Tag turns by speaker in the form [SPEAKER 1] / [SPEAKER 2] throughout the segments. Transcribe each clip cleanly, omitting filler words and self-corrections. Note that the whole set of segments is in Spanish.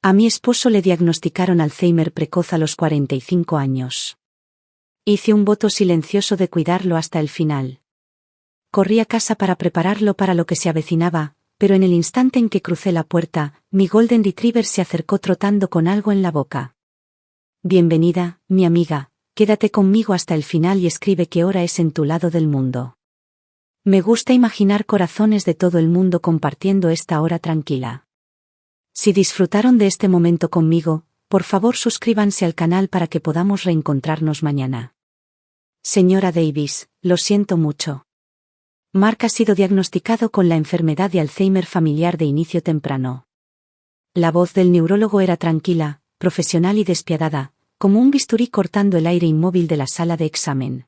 [SPEAKER 1] A mi esposo le diagnosticaron Alzheimer precoz a los 45 años. Hice un voto silencioso de cuidarlo hasta el final. Corrí a casa para prepararlo para lo que se avecinaba, pero en el instante en que crucé la puerta, mi Golden Retriever se acercó trotando con algo en la boca. Bienvenida, mi amiga, quédate conmigo hasta el final y escribe qué hora es en tu lado del mundo. Me gusta imaginar corazones de todo el mundo compartiendo esta hora tranquila. Si disfrutaron de este momento conmigo, por favor suscríbanse al canal para que podamos reencontrarnos mañana. Señora Davis, lo siento mucho. Mark ha sido diagnosticado con la enfermedad de Alzheimer familiar de inicio temprano. La voz del neurólogo era tranquila, profesional y despiadada, como un bisturí cortando el aire inmóvil de la sala de examen.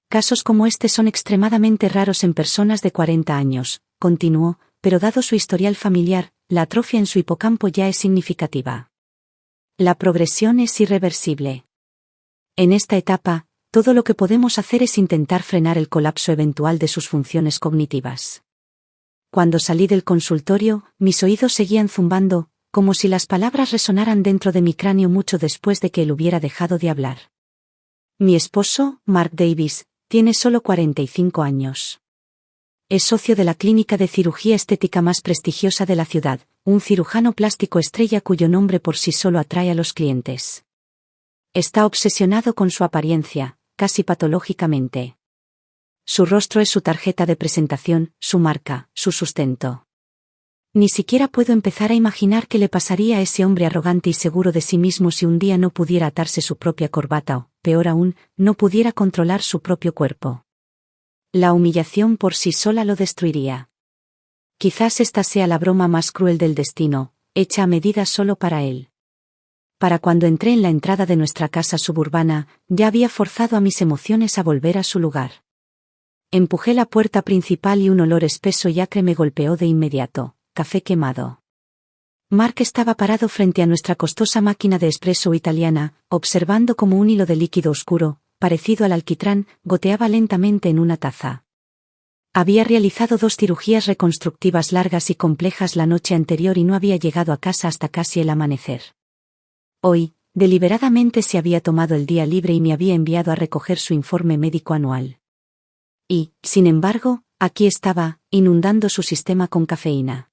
[SPEAKER 1] Casos como este son extremadamente raros en personas de 40 años, continuó, pero dado su historial familiar, la atrofia en su hipocampo ya es significativa. La progresión es irreversible. En esta etapa, todo lo que podemos hacer es intentar frenar el colapso eventual de sus funciones cognitivas. Cuando salí del consultorio, mis oídos seguían zumbando, como si las palabras resonaran dentro de mi cráneo mucho después de que él hubiera dejado de hablar. Mi esposo, Mark Davis, tiene solo 45 años. Es socio de la clínica de cirugía estética más prestigiosa de la ciudad, un cirujano plástico estrella cuyo nombre por sí solo atrae a los clientes. Está obsesionado con su apariencia, casi patológicamente. Su rostro es su tarjeta de presentación, su marca, su sustento. Ni siquiera puedo empezar a imaginar qué le pasaría a ese hombre arrogante y seguro de sí mismo si un día no pudiera atarse su propia corbata o, peor aún, no pudiera controlar su propio cuerpo. La humillación por sí sola lo destruiría. Quizás esta sea la broma más cruel del destino, hecha a medida solo para él. Para cuando entré en la entrada de nuestra casa suburbana, ya había forzado a mis emociones a volver a su lugar. Empujé la puerta principal y un olor espeso y acre me golpeó de inmediato, café quemado. Mark estaba parado frente a nuestra costosa máquina de espresso italiana, observando cómo un hilo de líquido oscuro, parecido al alquitrán, goteaba lentamente en una taza. Había realizado 2 cirugías reconstructivas largas y complejas la noche anterior y no había llegado a casa hasta casi el amanecer. Hoy, deliberadamente se había tomado el día libre y me había enviado a recoger su informe médico anual. Y, sin embargo, aquí estaba, inundando su sistema con cafeína.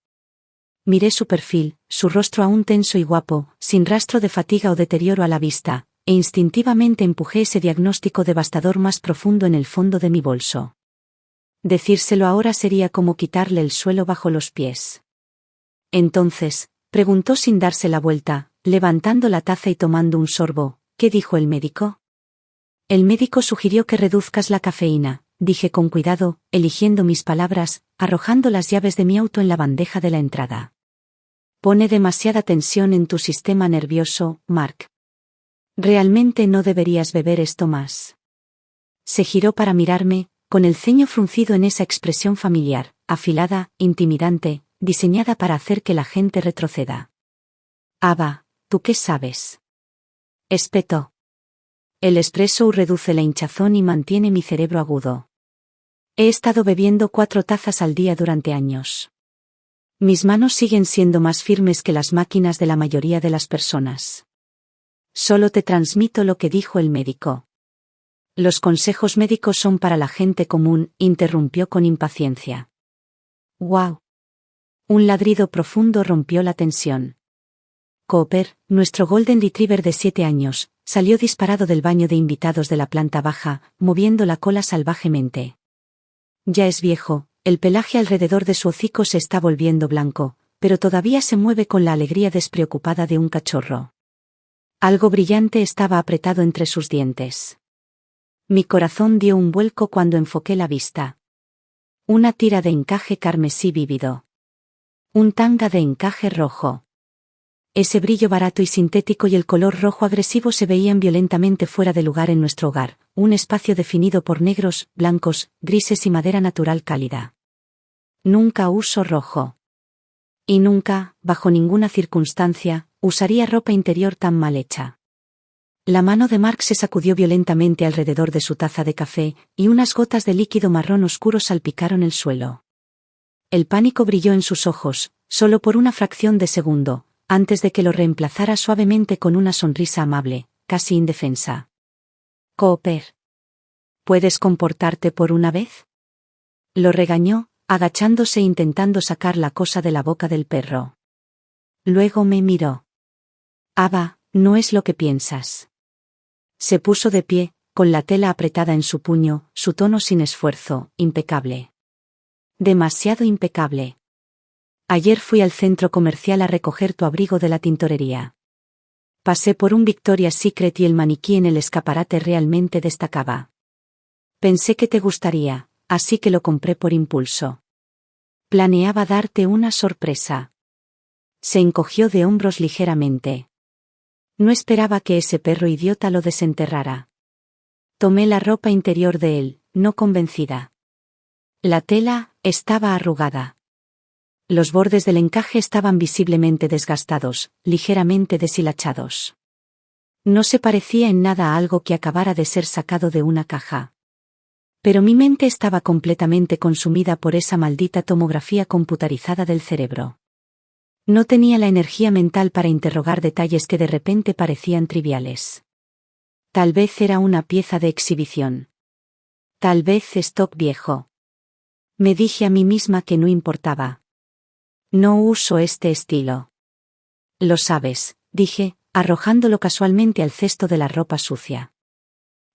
[SPEAKER 1] Miré su perfil, su rostro aún tenso y guapo, sin rastro de fatiga o deterioro a la vista, e instintivamente empujé ese diagnóstico devastador más profundo en el fondo de mi bolso. Decírselo ahora sería como quitarle el suelo bajo los pies. Entonces, preguntó sin darse la vuelta, levantando la taza y tomando un sorbo, ¿qué dijo el médico? El médico sugirió que reduzcas la cafeína, dije con cuidado, eligiendo mis palabras, arrojando las llaves de mi auto en la bandeja de la entrada. Pone demasiada tensión en tu sistema nervioso, Mark. Realmente no deberías beber esto más. Se giró para mirarme, con el ceño fruncido en esa expresión familiar, afilada, intimidante, diseñada para hacer que la gente retroceda. Ava, ¿tú qué sabes? Espetó. El espresso reduce la hinchazón y mantiene mi cerebro agudo. He estado bebiendo 4 tazas al día durante años. Mis manos siguen siendo más firmes que las máquinas de la mayoría de las personas. Solo te transmito lo que dijo el médico. Los consejos médicos son para la gente común, interrumpió con impaciencia. ¡Wow! Un ladrido profundo rompió la tensión. Cooper, nuestro Golden Retriever de 7 años, salió disparado del baño de invitados de la planta baja, moviendo la cola salvajemente. Ya es viejo, el pelaje alrededor de su hocico se está volviendo blanco, pero todavía se mueve con la alegría despreocupada de un cachorro. Algo brillante estaba apretado entre sus dientes. Mi corazón dio un vuelco cuando enfoqué la vista. Una tira de encaje carmesí vívido. Un tanga de encaje rojo. Ese brillo barato y sintético y el color rojo agresivo se veían violentamente fuera de lugar en nuestro hogar, un espacio definido por negros, blancos, grises y madera natural cálida. Nunca uso rojo. Y nunca, bajo ninguna circunstancia, usaría ropa interior tan mal hecha. La mano de Mark se sacudió violentamente alrededor de su taza de café, y unas gotas de líquido marrón oscuro salpicaron el suelo. El pánico brilló en sus ojos, solo por una fracción de segundo, antes de que lo reemplazara suavemente con una sonrisa amable, casi indefensa. Cooper. ¿Puedes comportarte por una vez? Lo regañó, agachándose e intentando sacar la cosa de la boca del perro. Luego me miró. Ava, no es lo que piensas. Se puso de pie, con la tela apretada en su puño, su tono sin esfuerzo, impecable. Demasiado impecable. Ayer fui al centro comercial a recoger tu abrigo de la tintorería. Pasé por un Victoria's Secret y el maniquí en el escaparate realmente destacaba. Pensé que te gustaría, así que lo compré por impulso. Planeaba darte una sorpresa. Se encogió de hombros ligeramente. No esperaba que ese perro idiota lo desenterrara. Tomé la ropa interior de él, no convencida. La tela estaba arrugada. Los bordes del encaje estaban visiblemente desgastados, ligeramente deshilachados. No se parecía en nada a algo que acabara de ser sacado de una caja. Pero mi mente estaba completamente consumida por esa maldita tomografía computarizada del cerebro. No tenía la energía mental para interrogar detalles que de repente parecían triviales. Tal vez era una pieza de exhibición. Tal vez stock viejo. Me dije a mí misma que no importaba. No uso este estilo. Lo sabes, dije, arrojándolo casualmente al cesto de la ropa sucia.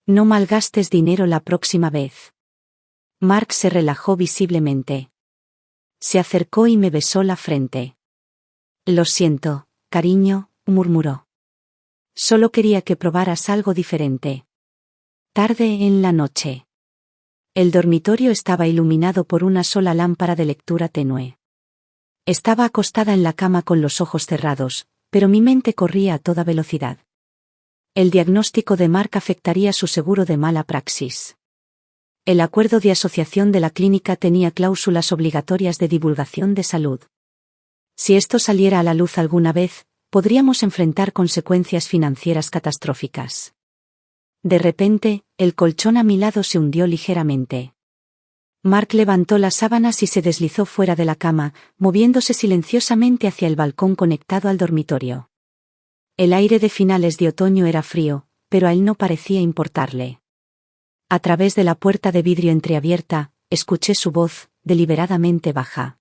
[SPEAKER 1] No malgastes dinero la próxima vez. Mark se relajó visiblemente. Se acercó y me besó la frente. Lo siento, cariño, murmuró. Solo quería que probaras algo diferente. Tarde en la noche. El dormitorio estaba iluminado por una sola lámpara de lectura tenue. Estaba acostada en la cama con los ojos cerrados, pero mi mente corría a toda velocidad. El diagnóstico de Mark afectaría su seguro de mala praxis. El acuerdo de asociación de la clínica tenía cláusulas obligatorias de divulgación de salud. Si esto saliera a la luz alguna vez, podríamos enfrentar consecuencias financieras catastróficas. De repente, el colchón a mi lado se hundió ligeramente. Mark levantó las sábanas y se deslizó fuera de la cama, moviéndose silenciosamente hacia el balcón conectado al dormitorio. El aire de finales de otoño era frío, pero a él no parecía importarle. A través de la puerta de vidrio entreabierta, escuché su voz, deliberadamente baja.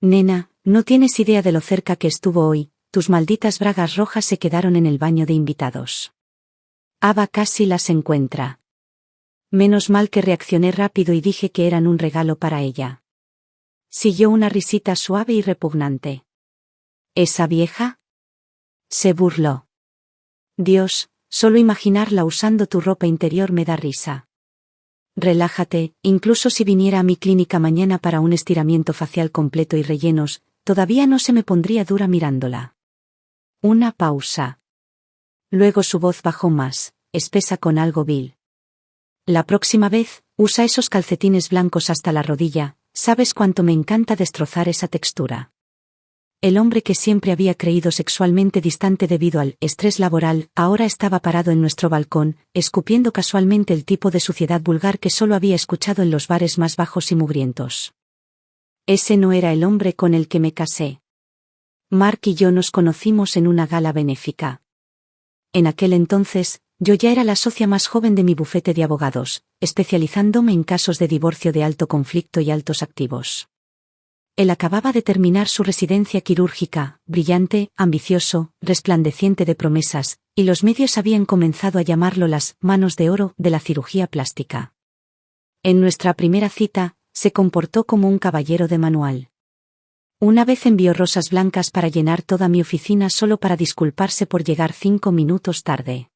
[SPEAKER 1] Nena, no tienes idea de lo cerca que estuvo hoy, tus malditas bragas rojas se quedaron en el baño de invitados. Ava casi las encuentra. Menos mal que reaccioné rápido y dije que eran un regalo para ella. Siguió una risita suave y repugnante. ¿Esa vieja? Se burló. Dios, solo imaginarla usando tu ropa interior me da risa. Relájate, incluso si viniera a mi clínica mañana para un estiramiento facial completo y rellenos, todavía no se me pondría dura mirándola. Una pausa. Luego su voz bajó más, espesa con algo vil. La próxima vez, usa esos calcetines blancos hasta la rodilla, sabes cuánto me encanta destrozar esa textura. El hombre que siempre había creído sexualmente distante debido al estrés laboral, ahora estaba parado en nuestro balcón, escupiendo casualmente el tipo de suciedad vulgar que solo había escuchado en los bares más bajos y mugrientos. Ese no era el hombre con el que me casé. Mark y yo nos conocimos en una gala benéfica. En aquel entonces, yo ya era la socia más joven de mi bufete de abogados, especializándome en casos de divorcio de alto conflicto y altos activos. Él acababa de terminar su residencia quirúrgica, brillante, ambicioso, resplandeciente de promesas, y los medios habían comenzado a llamarlo las manos de oro de la cirugía plástica. En nuestra primera cita, se comportó como un caballero de manual. Una vez envió rosas blancas para llenar toda mi oficina solo para disculparse por llegar 5 minutos tarde.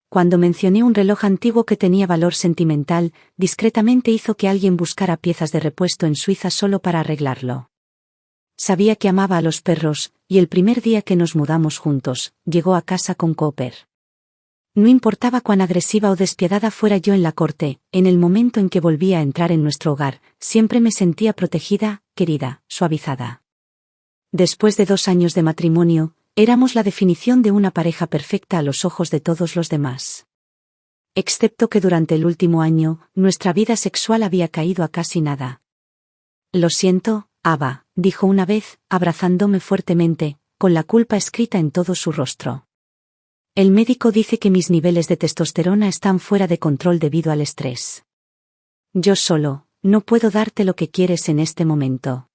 [SPEAKER 1] Cuando mencioné un reloj antiguo que tenía valor sentimental, discretamente hizo que alguien buscara piezas de repuesto en Suiza solo para arreglarlo. Sabía que amaba a los perros, y el primer día que nos mudamos juntos, llegó a casa con Cooper. No importaba cuán agresiva o despiadada fuera yo en la corte, en el momento en que volvía a entrar en nuestro hogar, siempre me sentía protegida, querida, suavizada. Después de 2 años de matrimonio, éramos la definición de una pareja perfecta a los ojos de todos los demás. Excepto que durante el último año, nuestra vida sexual había caído a casi nada. Lo siento, Ava, dijo una vez, abrazándome fuertemente, con la culpa escrita en todo su rostro. El médico dice que mis niveles de testosterona están fuera de control debido al estrés. Yo solo, no puedo darte lo que quieres en este momento.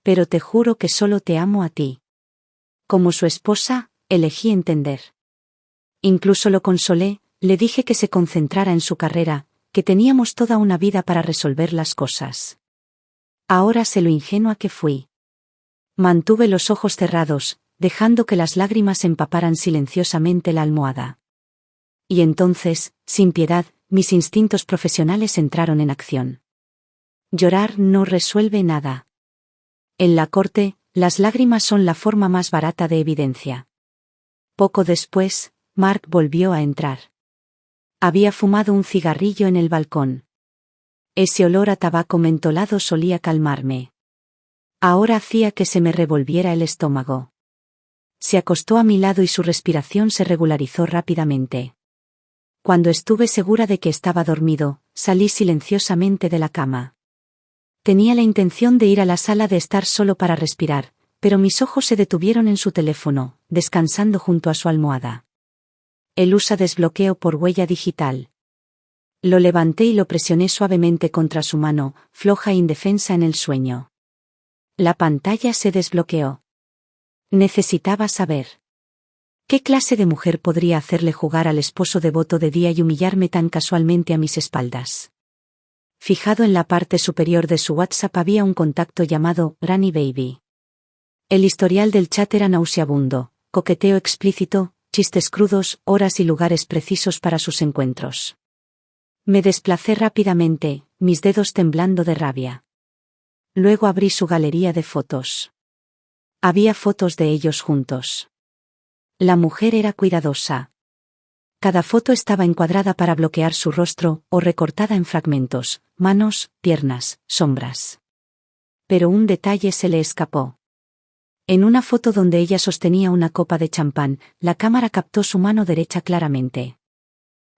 [SPEAKER 1] Pero te juro que solo te amo a ti. Como su esposa, elegí entender. Incluso lo consolé, le dije que se concentrara en su carrera, que teníamos toda una vida para resolver las cosas. Ahora sé lo ingenua que fui. Mantuve los ojos cerrados, dejando que las lágrimas empaparan silenciosamente la almohada. Y entonces, sin piedad, mis instintos profesionales entraron en acción. Llorar no resuelve nada. En la corte, las lágrimas son la forma más barata de evidencia. Poco después, Mark volvió a entrar. Había fumado un cigarrillo en el balcón. Ese olor a tabaco mentolado solía calmarme. Ahora hacía que se me revolviera el estómago. Se acostó a mi lado y su respiración se regularizó rápidamente. Cuando estuve segura de que estaba dormido, salí silenciosamente de la cama. Tenía la intención de ir a la sala de estar solo para respirar, pero mis ojos se detuvieron en su teléfono, descansando junto a su almohada. Él usa desbloqueo por huella digital. Lo levanté y lo presioné suavemente contra su mano, floja e indefensa en el sueño. La pantalla se desbloqueó. Necesitaba saber. ¿Qué clase de mujer podría hacerle jugar al esposo devoto de día y humillarme tan casualmente a mis espaldas? Fijado en la parte superior de su WhatsApp había un contacto llamado Granny Baby. El historial del chat era nauseabundo, coqueteo explícito, chistes crudos, horas y lugares precisos para sus encuentros. Me desplacé rápidamente, mis dedos temblando de rabia. Luego abrí su galería de fotos. Había fotos de ellos juntos. La mujer era cuidadosa. Cada foto estaba encuadrada para bloquear su rostro, o recortada en fragmentos, manos, piernas, sombras. Pero un detalle se le escapó. En una foto donde ella sostenía una copa de champán, la cámara captó su mano derecha claramente.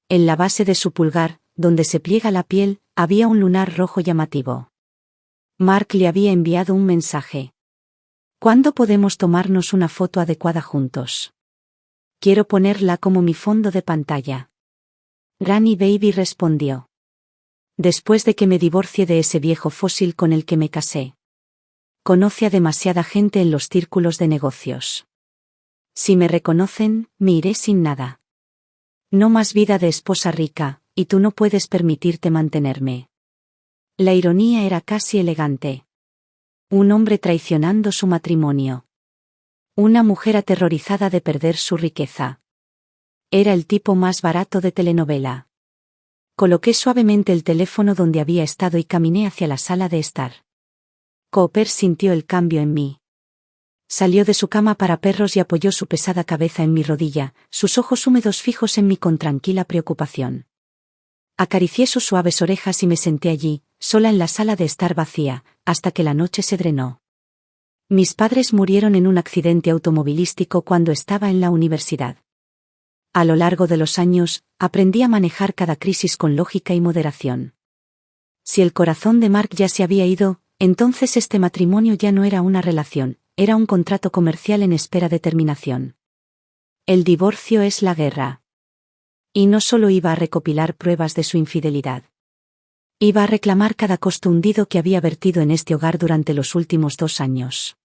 [SPEAKER 1] En la base de su pulgar, donde se pliega la piel, había un lunar rojo llamativo. Mark le había enviado un mensaje. ¿Cuándo podemos tomarnos una foto adecuada juntos? Quiero ponerla como mi fondo de pantalla. Granny Baby respondió. Después de que me divorcie de ese viejo fósil con el que me casé. Conoce a demasiada gente en los círculos de negocios. Si me reconocen, me iré sin nada. No más vida de esposa rica, y tú no puedes permitirte mantenerme. La ironía era casi elegante. Un hombre traicionando su matrimonio. Una mujer aterrorizada de perder su riqueza. Era el tipo más barato de telenovela. Coloqué suavemente el teléfono donde había estado y caminé hacia la sala de estar. Cooper sintió el cambio en mí. Salió de su cama para perros y apoyó su pesada cabeza en mi rodilla, sus ojos húmedos fijos en mí con tranquila preocupación. Acaricié sus suaves orejas y me senté allí, sola en la sala de estar vacía, hasta que la noche se drenó. Mis padres murieron en un accidente automovilístico cuando estaba en la universidad. A lo largo de los años, aprendí a manejar cada crisis con lógica y moderación. Si el corazón de Mark ya se había ido, entonces este matrimonio ya no era una relación, era un contrato comercial en espera de terminación. El divorcio es la guerra. Y no solo iba a recopilar pruebas de su infidelidad. Iba a reclamar cada costo hundido que había vertido en este hogar durante los últimos 2 años.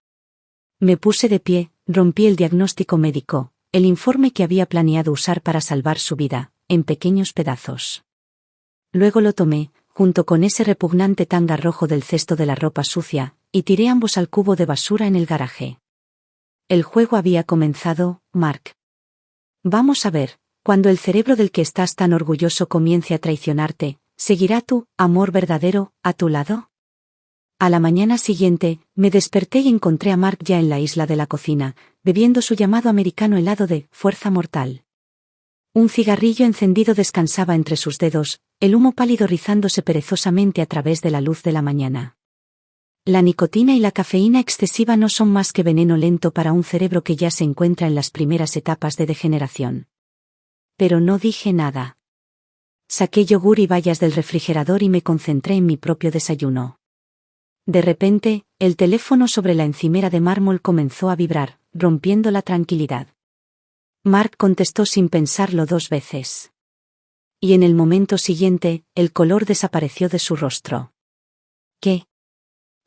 [SPEAKER 1] Me puse de pie, rompí el diagnóstico médico, el informe que había planeado usar para salvar su vida, en pequeños pedazos. Luego lo tomé, junto con ese repugnante tanga rojo del cesto de la ropa sucia, y tiré ambos al cubo de basura en el garaje. El juego había comenzado, Mark. Vamos a ver, cuando el cerebro del que estás tan orgulloso comience a traicionarte, ¿seguirá tu amor verdadero a tu lado? A la mañana siguiente, me desperté y encontré a Mark ya en la isla de la cocina, bebiendo su llamado americano helado de fuerza mortal. Un cigarrillo encendido descansaba entre sus dedos, el humo pálido rizándose perezosamente a través de la luz de la mañana. La nicotina y la cafeína excesiva no son más que veneno lento para un cerebro que ya se encuentra en las primeras etapas de degeneración. Pero no dije nada. Saqué yogur y bayas del refrigerador y me concentré en mi propio desayuno. De repente, el teléfono sobre la encimera de mármol comenzó a vibrar, rompiendo la tranquilidad. Mark contestó sin pensarlo 2 veces. Y en el momento siguiente, el color desapareció de su rostro. ¿Qué?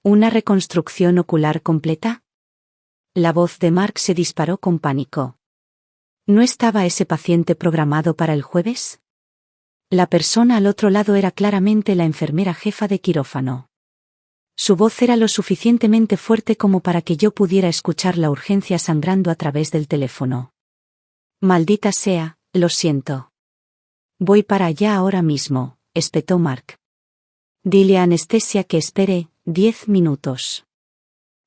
[SPEAKER 1] ¿Una reconstrucción ocular completa? La voz de Mark se disparó con pánico. ¿No estaba ese paciente programado para el jueves? La persona al otro lado era claramente la enfermera jefa de quirófano. Su voz era lo suficientemente fuerte como para que yo pudiera escuchar la urgencia sangrando a través del teléfono. Maldita sea, lo siento. Voy para allá ahora mismo, espetó Mark. Dile a Anestesia que espere 10 minutos.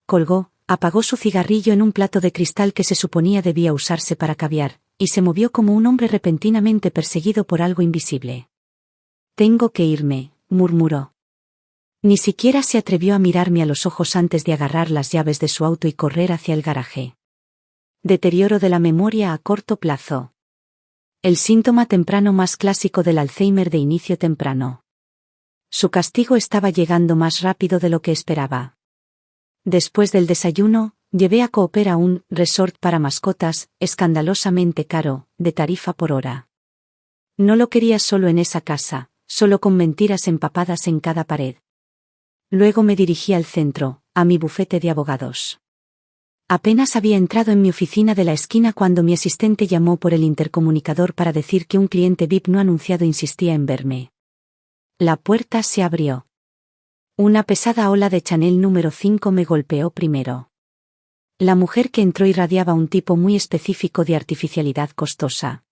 [SPEAKER 1] Colgó, apagó su cigarrillo en un plato de cristal que se suponía debía usarse para caviar, y se movió como un hombre repentinamente perseguido por algo invisible. Tengo que irme, murmuró. Ni siquiera se atrevió a mirarme a los ojos antes de agarrar las llaves de su auto y correr hacia el garaje. Deterioro de la memoria a corto plazo. El síntoma temprano más clásico del Alzheimer de inicio temprano. Su castigo estaba llegando más rápido de lo que esperaba. Después del desayuno, llevé a Cooper a un resort para mascotas, escandalosamente caro, de tarifa por hora. No lo quería solo en esa casa, solo con mentiras empapadas en cada pared. Luego me dirigí al centro, a mi bufete de abogados. Apenas había entrado en mi oficina de la esquina cuando mi asistente llamó por el intercomunicador para decir que un cliente VIP no anunciado insistía en verme. La puerta se abrió. Una pesada ola de Chanel número 5 me golpeó primero. La mujer que entró irradiaba un tipo muy específico de artificialidad costosa.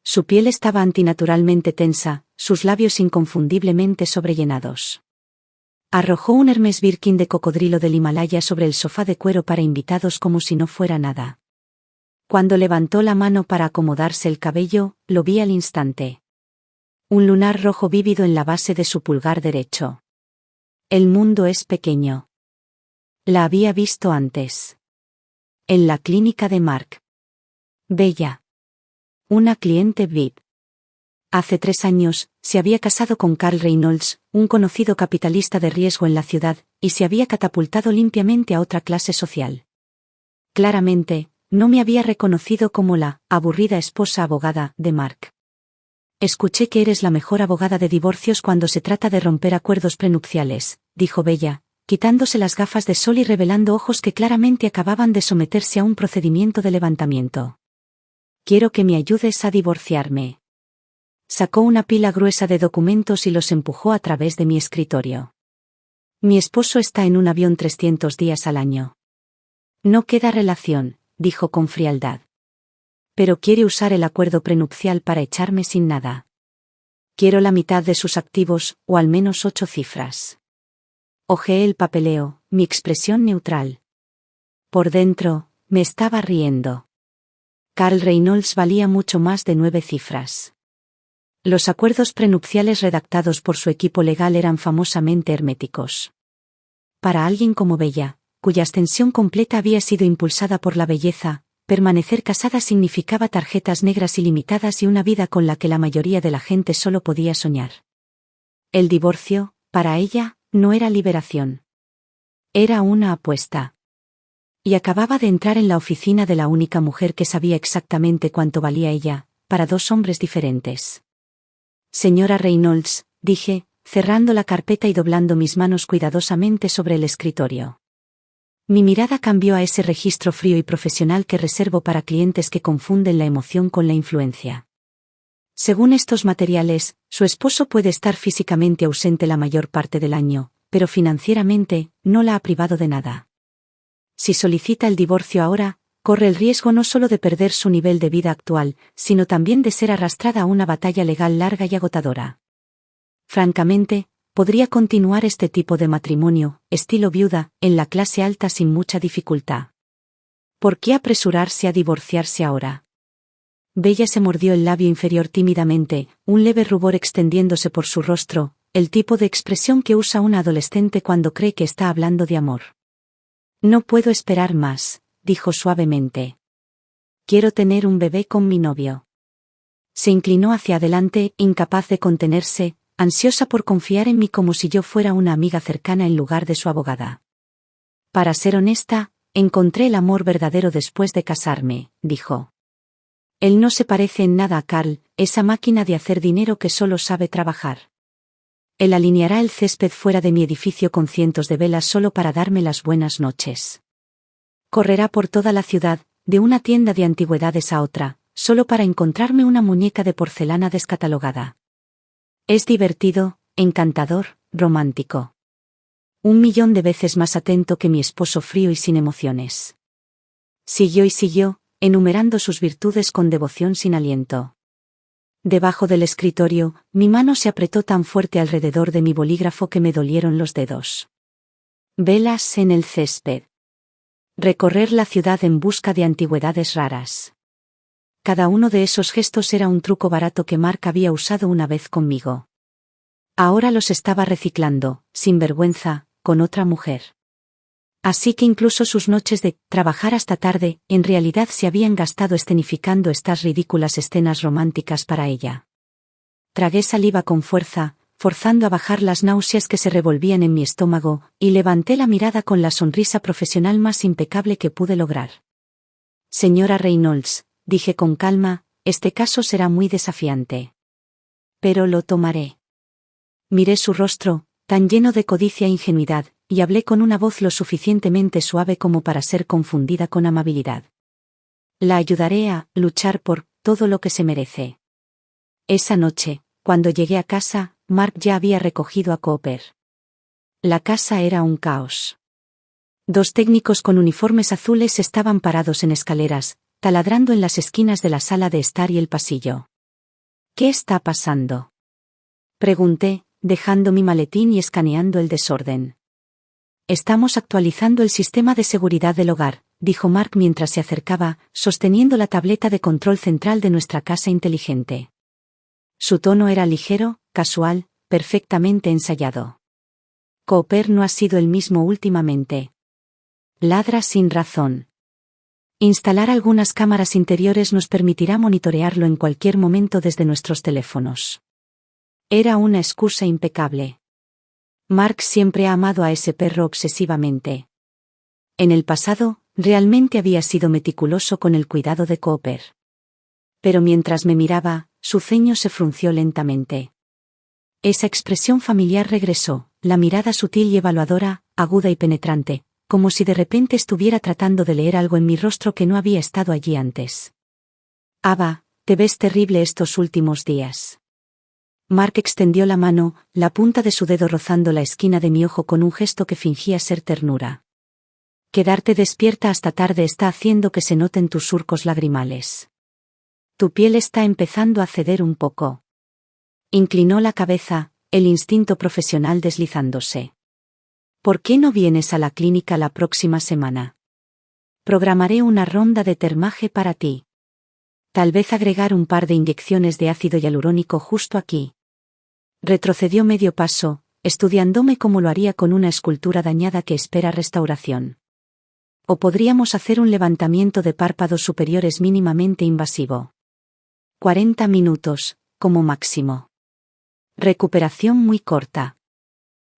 [SPEAKER 1] Su piel estaba antinaturalmente tensa, sus labios inconfundiblemente sobrellenados. Arrojó un Hermes Birkin de cocodrilo del Himalaya sobre el sofá de cuero para invitados como si no fuera nada. Cuando levantó la mano para acomodarse el cabello, lo vi al instante. Un lunar rojo vívido en la base de su pulgar derecho. El mundo es pequeño. La había visto antes. En la clínica de Mark. Bella. Una cliente VIP. Hace 3 años, se había casado con Carl Reynolds, un conocido capitalista de riesgo en la ciudad, y se había catapultado limpiamente a otra clase social. Claramente, no me había reconocido como la aburrida esposa abogada de Mark. Escuché que eres la mejor abogada de divorcios cuando se trata de romper acuerdos prenupciales, dijo Bella, quitándose las gafas de sol y revelando ojos que claramente acababan de someterse a un procedimiento de levantamiento. Quiero que me ayudes a divorciarme. Sacó una pila gruesa de documentos y los empujó a través de mi escritorio. Mi esposo está en un avión 300 días al año. No queda relación, dijo con frialdad. Pero quiere usar el acuerdo prenupcial para echarme sin nada. Quiero la mitad de sus activos, o al menos 8 cifras. Hojeé el papeleo, mi expresión neutral. Por dentro, me estaba riendo. Carl Reynolds valía mucho más de 9 cifras. Los acuerdos prenupciales redactados por su equipo legal eran famosamente herméticos. Para alguien como Bella, cuya ascensión completa había sido impulsada por la belleza, permanecer casada significaba tarjetas negras ilimitadas y una vida con la que la mayoría de la gente solo podía soñar. El divorcio, para ella, no era liberación. Era una apuesta. Y acababa de entrar en la oficina de la única mujer que sabía exactamente cuánto valía ella, para 2 hombres diferentes. Señora Reynolds, dije, cerrando la carpeta y doblando mis manos cuidadosamente sobre el escritorio. Mi mirada cambió a ese registro frío y profesional que reservo para clientes que confunden la emoción con la influencia. Según estos materiales, su esposo puede estar físicamente ausente la mayor parte del año, pero financieramente, no la ha privado de nada. Si solicita el divorcio ahora, corre el riesgo no solo de perder su nivel de vida actual, sino también de ser arrastrada a una batalla legal larga y agotadora. Francamente, podría continuar este tipo de matrimonio, estilo viuda, en la clase alta sin mucha dificultad. ¿Por qué apresurarse a divorciarse ahora? Bella se mordió el labio inferior tímidamente, un leve rubor extendiéndose por su rostro, el tipo de expresión que usa una adolescente cuando cree que está hablando de amor. No puedo esperar más, dijo suavemente. Quiero tener un bebé con mi novio. Se inclinó hacia adelante, incapaz de contenerse, ansiosa por confiar en mí como si yo fuera una amiga cercana en lugar de su abogada. Para ser honesta, encontré el amor verdadero después de casarme, dijo. Él no se parece en nada a Carl, esa máquina de hacer dinero que solo sabe trabajar. Él alineará el césped fuera de mi edificio con cientos de velas solo para darme las buenas noches. Correrá por toda la ciudad, de una tienda de antigüedades a otra, solo para encontrarme una muñeca de porcelana descatalogada. Es divertido, encantador, romántico. 1.000.000 de veces más atento que mi esposo frío y sin emociones. Siguió y siguió, enumerando sus virtudes con devoción sin aliento. Debajo del escritorio, mi mano se apretó tan fuerte alrededor de mi bolígrafo que me dolieron los dedos. Velas en el césped. Recorrer la ciudad en busca de antigüedades raras. Cada uno de esos gestos era un truco barato que Mark había usado una vez conmigo. Ahora los estaba reciclando, sin vergüenza, con otra mujer. Así que incluso sus noches de trabajar hasta tarde, en realidad se habían gastado escenificando estas ridículas escenas románticas para ella. Tragué saliva con fuerza, forzando a bajar las náuseas que se revolvían en mi estómago, y levanté la mirada con la sonrisa profesional más impecable que pude lograr. Señora Reynolds, dije con calma, este caso será muy desafiante. Pero lo tomaré. Miré su rostro, tan lleno de codicia e ingenuidad, y hablé con una voz lo suficientemente suave como para ser confundida con amabilidad. La ayudaré a luchar por todo lo que se merece. Esa noche, cuando llegué a casa, Mark ya había recogido a Cooper. La casa era un caos. 2 técnicos con uniformes azules estaban parados en escaleras, taladrando en las esquinas de la sala de estar y el pasillo. ¿Qué está pasando?, pregunté, dejando mi maletín y escaneando el desorden. Estamos actualizando el sistema de seguridad del hogar, dijo Mark mientras se acercaba, sosteniendo la tableta de control central de nuestra casa inteligente. Su tono era ligero, casual, perfectamente ensayado. Cooper no ha sido el mismo últimamente. Ladra sin razón. Instalar algunas cámaras interiores nos permitirá monitorearlo en cualquier momento desde nuestros teléfonos. Era una excusa impecable. Mark siempre ha amado a ese perro obsesivamente. En el pasado, realmente había sido meticuloso con el cuidado de Cooper. Pero mientras me miraba, su ceño se frunció lentamente. Esa expresión familiar regresó, la mirada sutil y evaluadora, aguda y penetrante, como si de repente estuviera tratando de leer algo en mi rostro que no había estado allí antes. Ava, te ves terrible estos últimos días. Mark extendió la mano, la punta de su dedo rozando la esquina de mi ojo con un gesto que fingía ser ternura. Quedarte despierta hasta tarde está haciendo que se noten tus surcos lagrimales. Tu piel está empezando a ceder un poco. Inclinó la cabeza, el instinto profesional deslizándose. ¿Por qué no vienes a la clínica la próxima semana? Programaré una ronda de termaje para ti. Tal vez agregar un par de inyecciones de ácido hialurónico justo aquí. Retrocedió medio paso, estudiándome cómo lo haría con una escultura dañada que espera restauración. O podríamos hacer un levantamiento de párpados superiores mínimamente invasivo. 40 minutos, como máximo. Recuperación muy corta.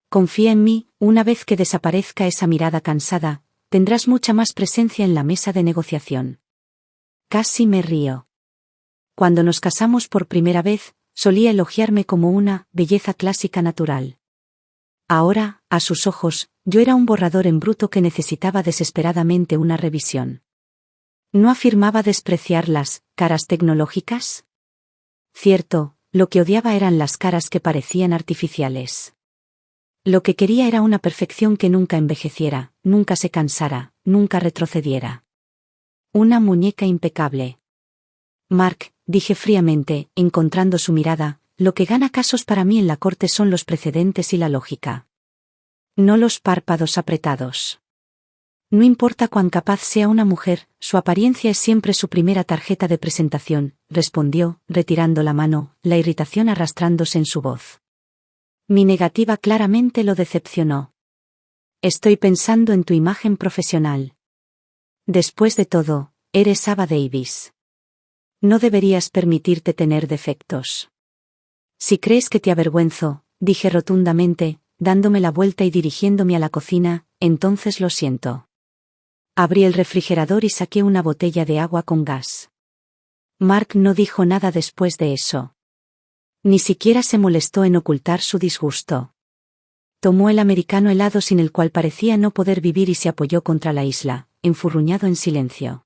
[SPEAKER 1] Confía en mí, una vez que desaparezca esa mirada cansada, tendrás mucha más presencia en la mesa de negociación. Casi me río. Cuando nos casamos por primera vez, solía elogiarme como una belleza clásica natural. Ahora, a sus ojos, yo era un borrador en bruto que necesitaba desesperadamente una revisión. ¿No afirmaba despreciar las caras tecnológicas? Cierto, lo que odiaba eran las caras que parecían artificiales. Lo que quería era una perfección que nunca envejeciera, nunca se cansara, nunca retrocediera. Una muñeca impecable. Mark, dije fríamente, encontrando su mirada, lo que gana casos para mí en la corte son los precedentes y la lógica. No los párpados apretados. No importa cuán capaz sea una mujer, su apariencia es siempre su primera tarjeta de presentación, respondió, retirando la mano, la irritación arrastrándose en su voz. Mi negativa claramente lo decepcionó. Estoy pensando en tu imagen profesional. Después de todo, eres Ava Davis. No deberías permitirte tener defectos. Si crees que te avergüenzo, dije rotundamente, dándome la vuelta y dirigiéndome a la cocina, entonces lo siento. Abrí el refrigerador y saqué una botella de agua con gas. Mark no dijo nada después de eso. Ni siquiera se molestó en ocultar su disgusto. Tomó el americano helado sin el cual parecía no poder vivir y se apoyó contra la isla, enfurruñado en silencio.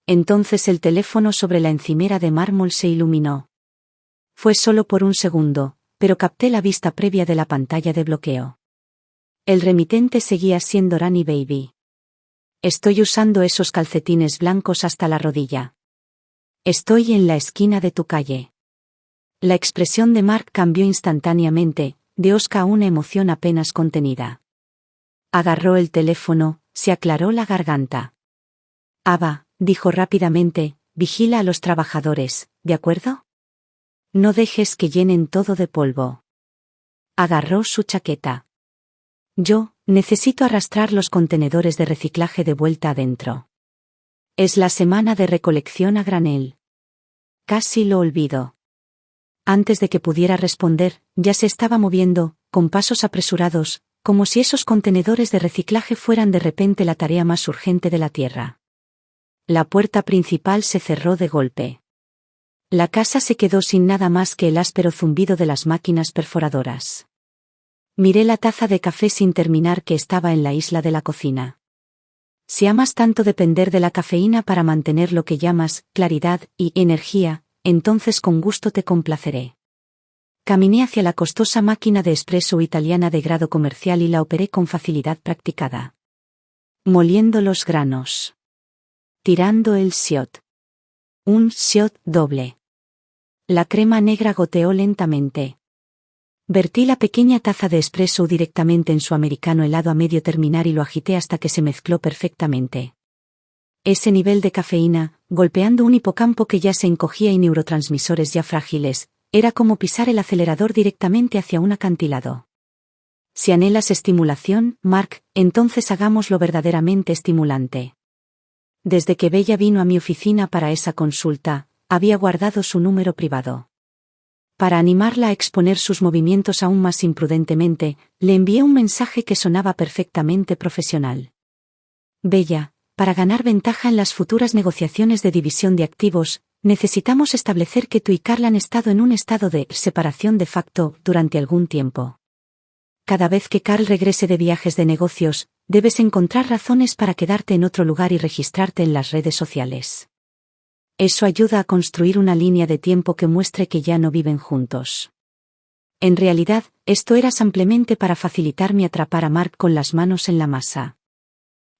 [SPEAKER 1] Entonces el teléfono sobre la encimera de mármol se iluminó. Fue solo por un segundo, pero capté la vista previa de la pantalla de bloqueo. El remitente seguía siendo Rani Baby. Estoy usando esos calcetines blancos hasta la rodilla. Estoy en la esquina de tu calle. La expresión de Mark cambió instantáneamente, de Oscar a una emoción apenas contenida. Agarró el teléfono, se aclaró la garganta. Ava, dijo rápidamente, vigila a los trabajadores, ¿de acuerdo? No dejes que llenen todo de polvo. Agarró su chaqueta. Yo, necesito arrastrar los contenedores de reciclaje de vuelta adentro. Es la semana de recolección a granel. Casi lo olvido. Antes de que pudiera responder, ya se estaba moviendo, con pasos apresurados, como si esos contenedores de reciclaje fueran de repente la tarea más urgente de la Tierra. La puerta principal se cerró de golpe. La casa se quedó sin nada más que el áspero zumbido de las máquinas perforadoras. Miré la taza de café sin terminar que estaba en la isla de la cocina. Si amas tanto depender de la cafeína para mantener lo que llamas claridad y energía, entonces con gusto te complaceré. Caminé hacia la costosa máquina de espresso italiana de grado comercial y la operé con facilidad practicada. Moliendo los granos. Tirando el shot. Un shot doble. La crema negra goteó lentamente. Vertí la pequeña taza de espresso directamente en su americano helado a medio terminar y lo agité hasta que se mezcló perfectamente. Ese nivel de cafeína, golpeando un hipocampo que ya se encogía y neurotransmisores ya frágiles, era como pisar el acelerador directamente hacia un acantilado. Si anhelas estimulación, Mark, entonces hagámoslo verdaderamente estimulante. Desde que Bella vino a mi oficina para esa consulta, había guardado su número privado. Para animarla a exponer sus movimientos aún más imprudentemente, le envié un mensaje que sonaba perfectamente profesional. Bella, para ganar ventaja en las futuras negociaciones de división de activos, necesitamos establecer que tú y Carl han estado en un estado de separación de facto durante algún tiempo. Cada vez que Carl regrese de viajes de negocios, debes encontrar razones para quedarte en otro lugar y registrarte en las redes sociales. Eso ayuda a construir una línea de tiempo que muestre que ya no viven juntos. En realidad, esto era simplemente para facilitarme atrapar a Mark con las manos en la masa.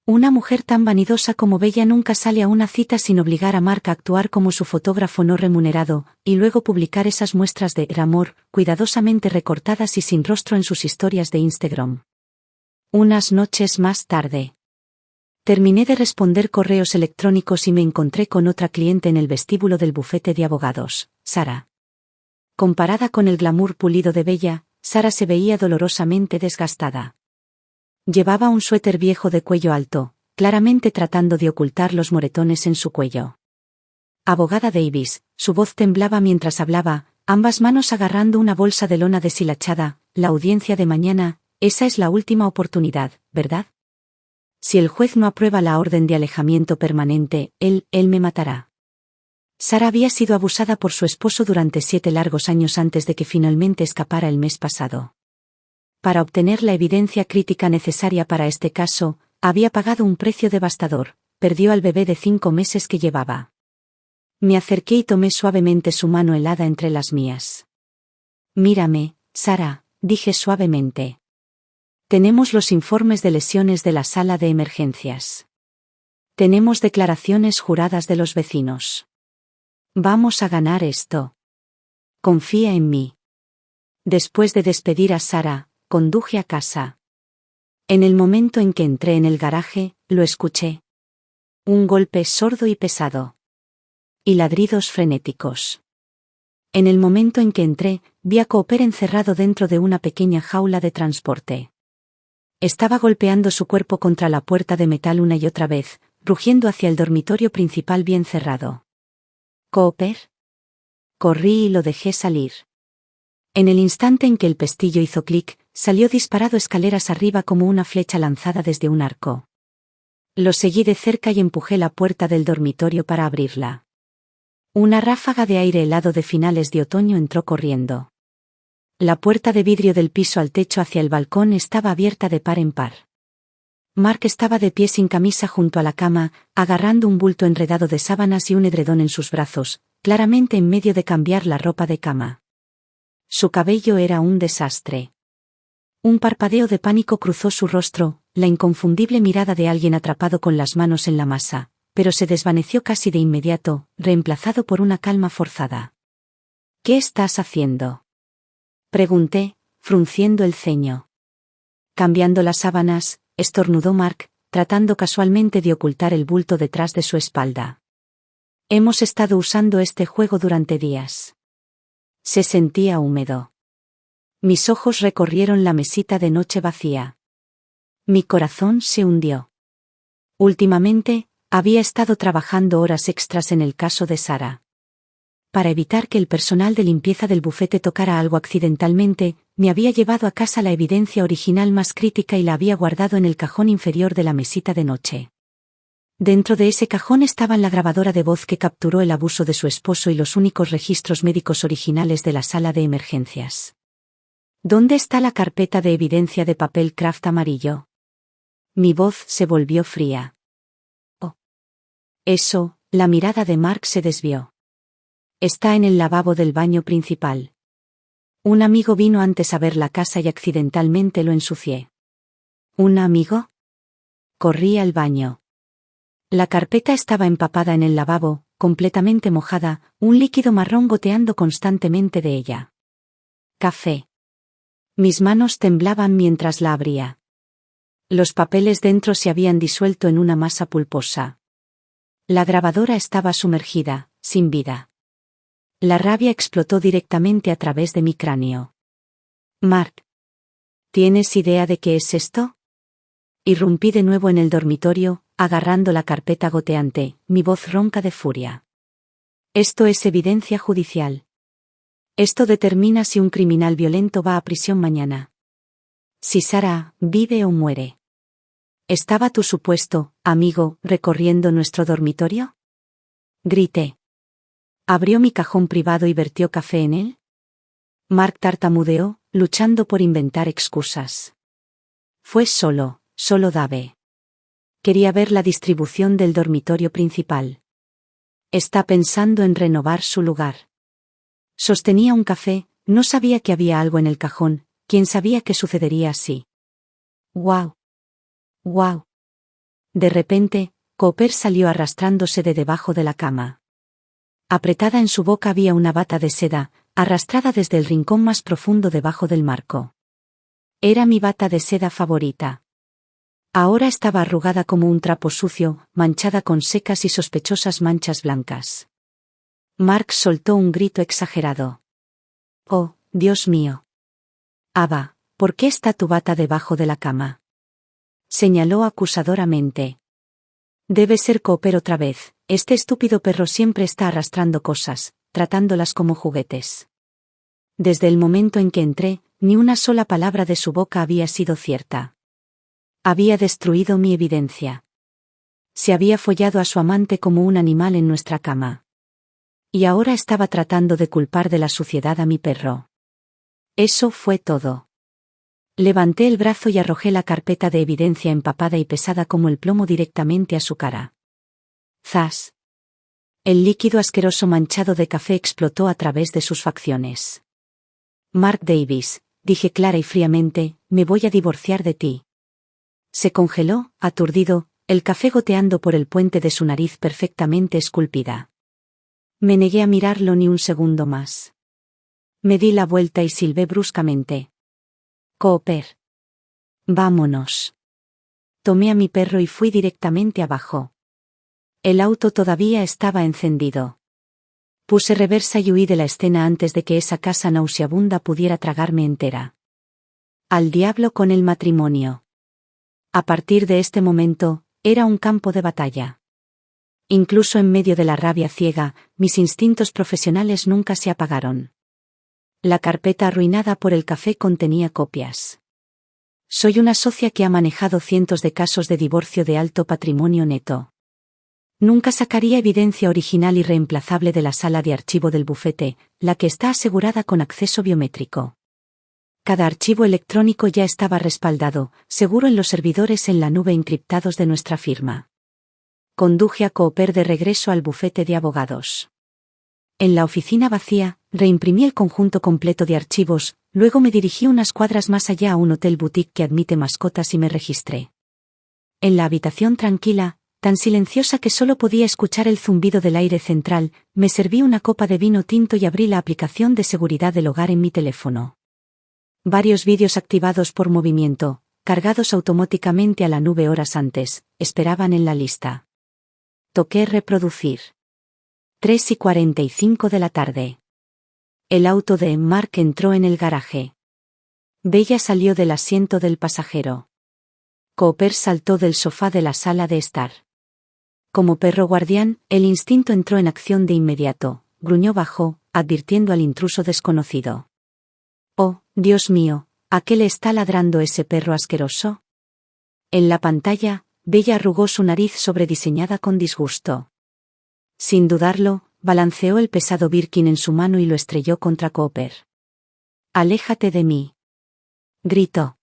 [SPEAKER 1] Una mujer tan vanidosa como Bella nunca sale a una cita sin obligar a Mark a actuar como su fotógrafo no remunerado, y luego publicar esas muestras de amor, cuidadosamente recortadas y sin rostro en sus historias de Instagram. Unas noches más tarde. Terminé de responder correos electrónicos y me encontré con otra cliente en el vestíbulo del bufete de abogados, Sara. Comparada con el glamour pulido de Bella, Sara se veía dolorosamente desgastada. Llevaba un suéter viejo de cuello alto, claramente tratando de ocultar los moretones en su cuello. Abogada Davis, su voz temblaba mientras hablaba, ambas manos agarrando una bolsa de lona deshilachada. La audiencia de mañana, esa es la última oportunidad, ¿verdad? Si el juez no aprueba la orden de alejamiento permanente, él me matará. Sara había sido abusada por su esposo durante 7 largos años antes de que finalmente escapara el mes pasado. Para obtener la evidencia crítica necesaria para este caso, había pagado un precio devastador, perdió al bebé de 5 meses que llevaba. Me acerqué y tomé suavemente su mano helada entre las mías. Mírame, Sara, dije suavemente. Tenemos los informes de lesiones de la sala de emergencias. Tenemos declaraciones juradas de los vecinos. Vamos a ganar esto. Confía en mí. Después de despedir a Sara, conduje a casa. En el momento en que entré en el garaje, lo escuché. Un golpe sordo y pesado. Y ladridos frenéticos. En el momento en que entré, vi a Cooper encerrado dentro de una pequeña jaula de transporte. Estaba golpeando su cuerpo contra la puerta de metal una y otra vez, rugiendo hacia el dormitorio principal bien cerrado. ¿Cooper? Corrí y lo dejé salir. En el instante en que el pestillo hizo clic, salió disparado escaleras arriba como una flecha lanzada desde un arco. Lo seguí de cerca y empujé la puerta del dormitorio para abrirla. Una ráfaga de aire helado de finales de otoño entró corriendo. La puerta de vidrio del piso al techo hacia el balcón estaba abierta de par en par. Mark estaba de pie sin camisa junto a la cama, agarrando un bulto enredado de sábanas y un edredón en sus brazos, claramente en medio de cambiar la ropa de cama. Su cabello era un desastre. Un parpadeo de pánico cruzó su rostro, la inconfundible mirada de alguien atrapado con las manos en la masa, pero se desvaneció casi de inmediato, reemplazado por una calma forzada. ¿Qué estás haciendo?, pregunté, frunciendo el ceño. Cambiando las sábanas, estornudó Mark, tratando casualmente de ocultar el bulto detrás de su espalda. Hemos estado usando este juego durante días. Se sentía húmedo. Mis ojos recorrieron la mesita de noche vacía. Mi corazón se hundió. Últimamente, había estado trabajando horas extras en el caso de Sarah. Para evitar que el personal de limpieza del bufete tocara algo accidentalmente, me había llevado a casa la evidencia original más crítica y la había guardado en el cajón inferior de la mesita de noche. Dentro de ese cajón estaban la grabadora de voz que capturó el abuso de su esposo y los únicos registros médicos originales de la sala de emergencias. ¿Dónde está la carpeta de evidencia de papel craft amarillo? Mi voz se volvió fría. Oh. Eso, la mirada de Mark se desvió. Está en el lavabo del baño principal. Un amigo vino antes a ver la casa y accidentalmente lo ensucié. ¿Un amigo? Corrí al baño. La carpeta estaba empapada en el lavabo, completamente mojada, un líquido marrón goteando constantemente de ella. Café. Mis manos temblaban mientras la abría. Los papeles dentro se habían disuelto en una masa pulposa. La grabadora estaba sumergida, sin vida. La rabia explotó directamente a través de mi cráneo. Mark, ¿tienes idea de qué es esto? Irrumpí de nuevo en el dormitorio, agarrando la carpeta goteante, mi voz ronca de furia. Esto es evidencia judicial. Esto determina si un criminal violento va a prisión mañana. Si Sarah vive o muere. ¿Estaba tu supuesto amigo recorriendo nuestro dormitorio?, grité. ¿Abrió mi cajón privado y vertió café en él? Mark tartamudeó, luchando por inventar excusas. Fue solo Dave. Quería ver la distribución del dormitorio principal. Está pensando en renovar su lugar. Sostenía un café, no sabía que había algo en el cajón, quién sabía qué sucedería así. ¡Guau! ¡Guau! De repente, Cooper salió arrastrándose de debajo de la cama. Apretada en su boca había una bata de seda, arrastrada desde el rincón más profundo debajo del marco. Era mi bata de seda favorita. Ahora estaba arrugada como un trapo sucio, manchada con secas y sospechosas manchas blancas. Mark soltó un grito exagerado. «Oh, Dios mío. Ava, ¿por qué está tu bata debajo de la cama?», señaló acusadoramente. Debe ser Cooper otra vez. Este estúpido perro siempre está arrastrando cosas, tratándolas como juguetes. Desde el momento en que entré, ni una sola palabra de su boca había sido cierta. Había destruido mi evidencia. Se había follado a su amante como un animal en nuestra cama. Y ahora estaba tratando de culpar de la suciedad a mi perro. Eso fue todo. Levanté el brazo y arrojé la carpeta de evidencia empapada y pesada como el plomo directamente a su cara. ¡Zas! El líquido asqueroso manchado de café explotó a través de sus facciones. Mark Davis, dije clara y fríamente, me voy a divorciar de ti. Se congeló, aturdido, el café goteando por el puente de su nariz perfectamente esculpida. Me negué a mirarlo ni un segundo más. Me di la vuelta y silbé bruscamente. Cooper. Vámonos. Tomé a mi perro y fui directamente abajo. El auto todavía estaba encendido. Puse reversa y huí de la escena antes de que esa casa nauseabunda pudiera tragarme entera. Al diablo con el matrimonio. A partir de este momento, era un campo de batalla. Incluso en medio de la rabia ciega, mis instintos profesionales nunca se apagaron. La carpeta arruinada por el café contenía copias. Soy una socia que ha manejado cientos de casos de divorcio de alto patrimonio neto. Nunca sacaría evidencia original y reemplazable de la sala de archivo del bufete, la que está asegurada con acceso biométrico. Cada archivo electrónico ya estaba respaldado, seguro en los servidores en la nube encriptados de nuestra firma. Conduje a Cooper de regreso al bufete de abogados. En la oficina vacía, reimprimí el conjunto completo de archivos, luego me dirigí unas cuadras más allá a un hotel boutique que admite mascotas y me registré. En la habitación tranquila, tan silenciosa que solo podía escuchar el zumbido del aire central, me serví una copa de vino tinto y abrí la aplicación de seguridad del hogar en mi teléfono. Varios vídeos activados por movimiento, cargados automáticamente a la nube horas antes, esperaban en la lista. Toqué reproducir. 3:45 de la tarde. El auto de Mark entró en el garaje. Bella salió del asiento del pasajero. Cooper saltó del sofá de la sala de estar. Como perro guardián, el instinto entró en acción de inmediato, gruñó bajo, advirtiendo al intruso desconocido. «Oh, Dios mío, ¿a qué le está ladrando ese perro asqueroso?» En la pantalla, Bella arrugó su nariz sobrediseñada con disgusto. Sin dudarlo, balanceó el pesado Birkin en su mano y lo estrelló contra Cooper. «Aléjate de mí», gritó.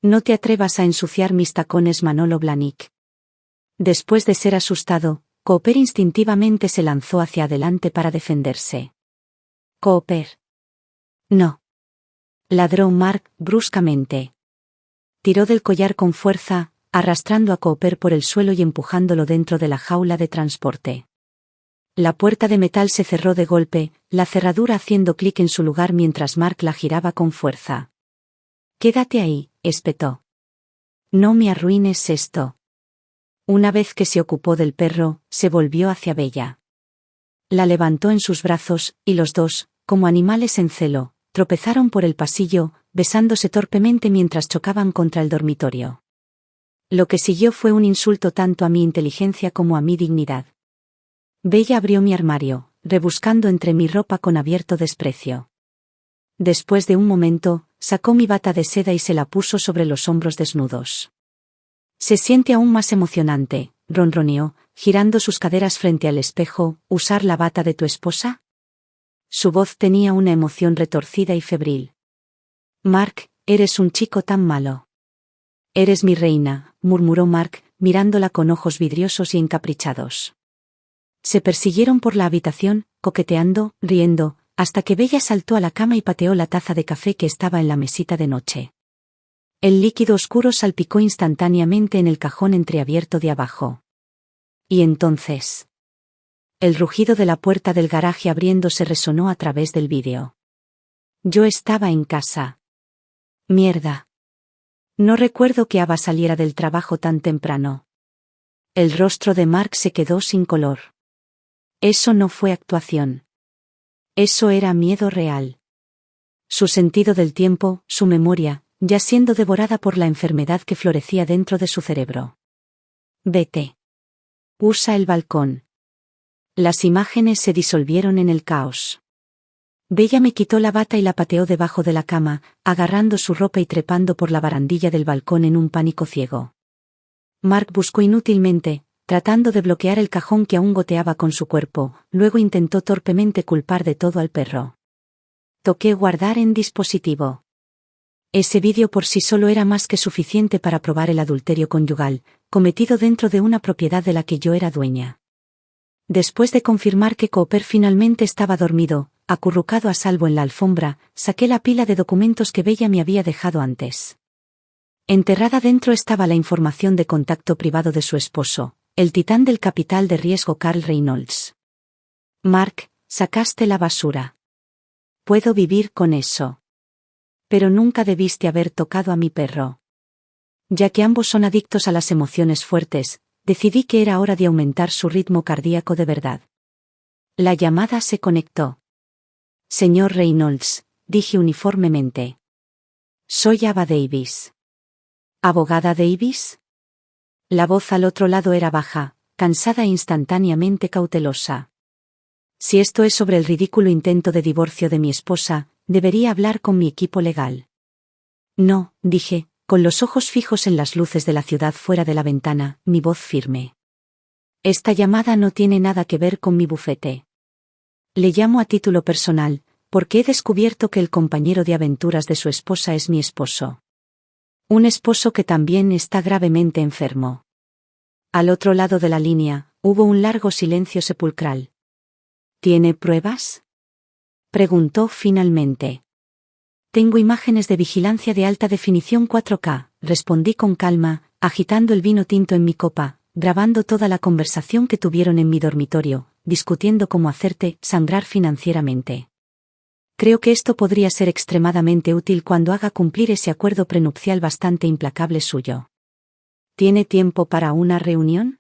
[SPEAKER 1] «No te atrevas a ensuciar mis tacones, Manolo Blahnik». Después de ser asustado, Cooper instintivamente se lanzó hacia adelante para defenderse. «Cooper». «No», ladró Mark bruscamente. Tiró del collar con fuerza, arrastrando a Cooper por el suelo y empujándolo dentro de la jaula de transporte. La puerta de metal se cerró de golpe, la cerradura haciendo clic en su lugar mientras Mark la giraba con fuerza. «Quédate ahí», espetó. «No me arruines esto». Una vez que se ocupó del perro, se volvió hacia Bella. La levantó en sus brazos, y los dos, como animales en celo, tropezaron por el pasillo, besándose torpemente mientras chocaban contra el dormitorio. Lo que siguió fue un insulto tanto a mi inteligencia como a mi dignidad. Bella abrió mi armario, rebuscando entre mi ropa con abierto desprecio. Después de un momento, sacó mi bata de seda y se la puso sobre los hombros desnudos. «Se siente aún más emocionante», ronroneó, girando sus caderas frente al espejo, «¿usar la bata de tu esposa?» Su voz tenía una emoción retorcida y febril. «Mark, eres un chico tan malo». «Eres mi reina», murmuró Mark, mirándola con ojos vidriosos y encaprichados. Se persiguieron por la habitación, coqueteando, riendo, hasta que Bella saltó a la cama y pateó la taza de café que estaba en la mesita de noche. El líquido oscuro salpicó instantáneamente en el cajón entreabierto de abajo. Y entonces, el rugido de la puerta del garaje abriéndose resonó a través del vídeo. Yo estaba en casa. Mierda. No recuerdo que Ava saliera del trabajo tan temprano. El rostro de Mark se quedó sin color. Eso no fue actuación. Eso era miedo real. Su sentido del tiempo, su memoria, ya siendo devorada por la enfermedad que florecía dentro de su cerebro. Vete. Usa el balcón. Las imágenes se disolvieron en el caos. Bella me quitó la bata y la pateó debajo de la cama, agarrando su ropa y trepando por la barandilla del balcón en un pánico ciego. Mark buscó inútilmente, tratando de bloquear el cajón que aún goteaba con su cuerpo, luego intentó torpemente culpar de todo al perro. Toqué guardar en dispositivo. Ese vídeo por sí solo era más que suficiente para probar el adulterio conyugal, cometido dentro de una propiedad de la que yo era dueña. Después de confirmar que Cooper finalmente estaba dormido, acurrucado a salvo en la alfombra, saqué la pila de documentos que Bella me había dejado antes. Enterrada dentro estaba la información de contacto privado de su esposo, el titán del capital de riesgo Carl Reynolds. Mark, sacaste la basura. Puedo vivir con eso. Pero nunca debiste haber tocado a mi perro. Ya que ambos son adictos a las emociones fuertes, decidí que era hora de aumentar su ritmo cardíaco de verdad. La llamada se conectó. Señor Reynolds, dije uniformemente. Soy Ava Davis. ¿Abogada Davis? La voz al otro lado era baja, cansada e instantáneamente cautelosa. Si esto es sobre el ridículo intento de divorcio de mi esposa, debería hablar con mi equipo legal. No, dije, con los ojos fijos en las luces de la ciudad fuera de la ventana, mi voz firme. Esta llamada no tiene nada que ver con mi bufete. Le llamo a título personal, porque he descubierto que el compañero de aventuras de su esposa es mi esposo. Un esposo que también está gravemente enfermo. Al otro lado de la línea, hubo un largo silencio sepulcral. ¿Tiene pruebas?, preguntó finalmente. Tengo imágenes de vigilancia de alta definición 4K, respondí con calma, agitando el vino tinto en mi copa, grabando toda la conversación que tuvieron en mi dormitorio, discutiendo cómo hacerte sangrar financieramente. Creo que esto podría ser extremadamente útil cuando haga cumplir ese acuerdo prenupcial bastante implacable suyo. ¿Tiene tiempo para una reunión?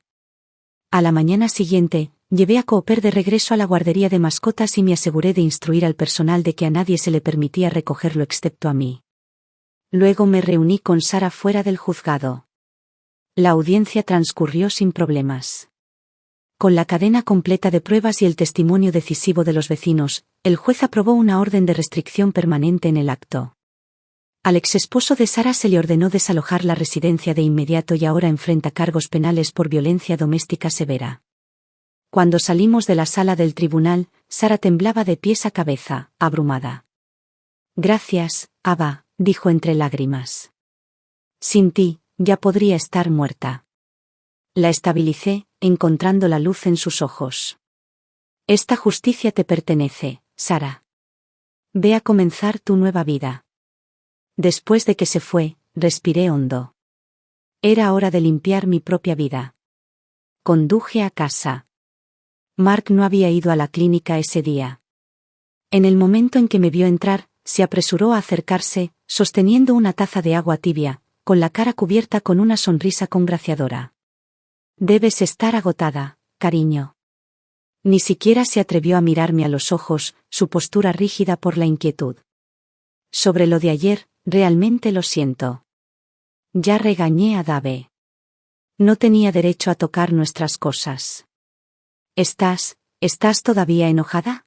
[SPEAKER 1] A la mañana siguiente, llevé a Cooper de regreso a la guardería de mascotas y me aseguré de instruir al personal de que a nadie se le permitía recogerlo excepto a mí. Luego me reuní con Sara fuera del juzgado. La audiencia transcurrió sin problemas. Con la cadena completa de pruebas y el testimonio decisivo de los vecinos, el juez aprobó una orden de restricción permanente en el acto. Al exesposo de Sara se le ordenó desalojar la residencia de inmediato y ahora enfrenta cargos penales por violencia doméstica severa. Cuando salimos de la sala del tribunal, Sara temblaba de pies a cabeza, abrumada. Gracias, Ava, dijo entre lágrimas. Sin ti, ya podría estar muerta. La estabilicé, encontrando la luz en sus ojos. Esta justicia te pertenece, Sara. Ve a comenzar tu nueva vida. Después de que se fue, respiré hondo. Era hora de limpiar mi propia vida. Conduje a casa. Mark no había ido a la clínica ese día. En el momento en que me vio entrar, se apresuró a acercarse, sosteniendo una taza de agua tibia, con la cara cubierta con una sonrisa congraciadora. Debes estar agotada, cariño. Ni siquiera se atrevió a mirarme a los ojos, su postura rígida por la inquietud. Sobre lo de ayer, realmente lo siento. Ya regañé a Dave. No tenía derecho a tocar nuestras cosas. ¿Estás todavía enojada?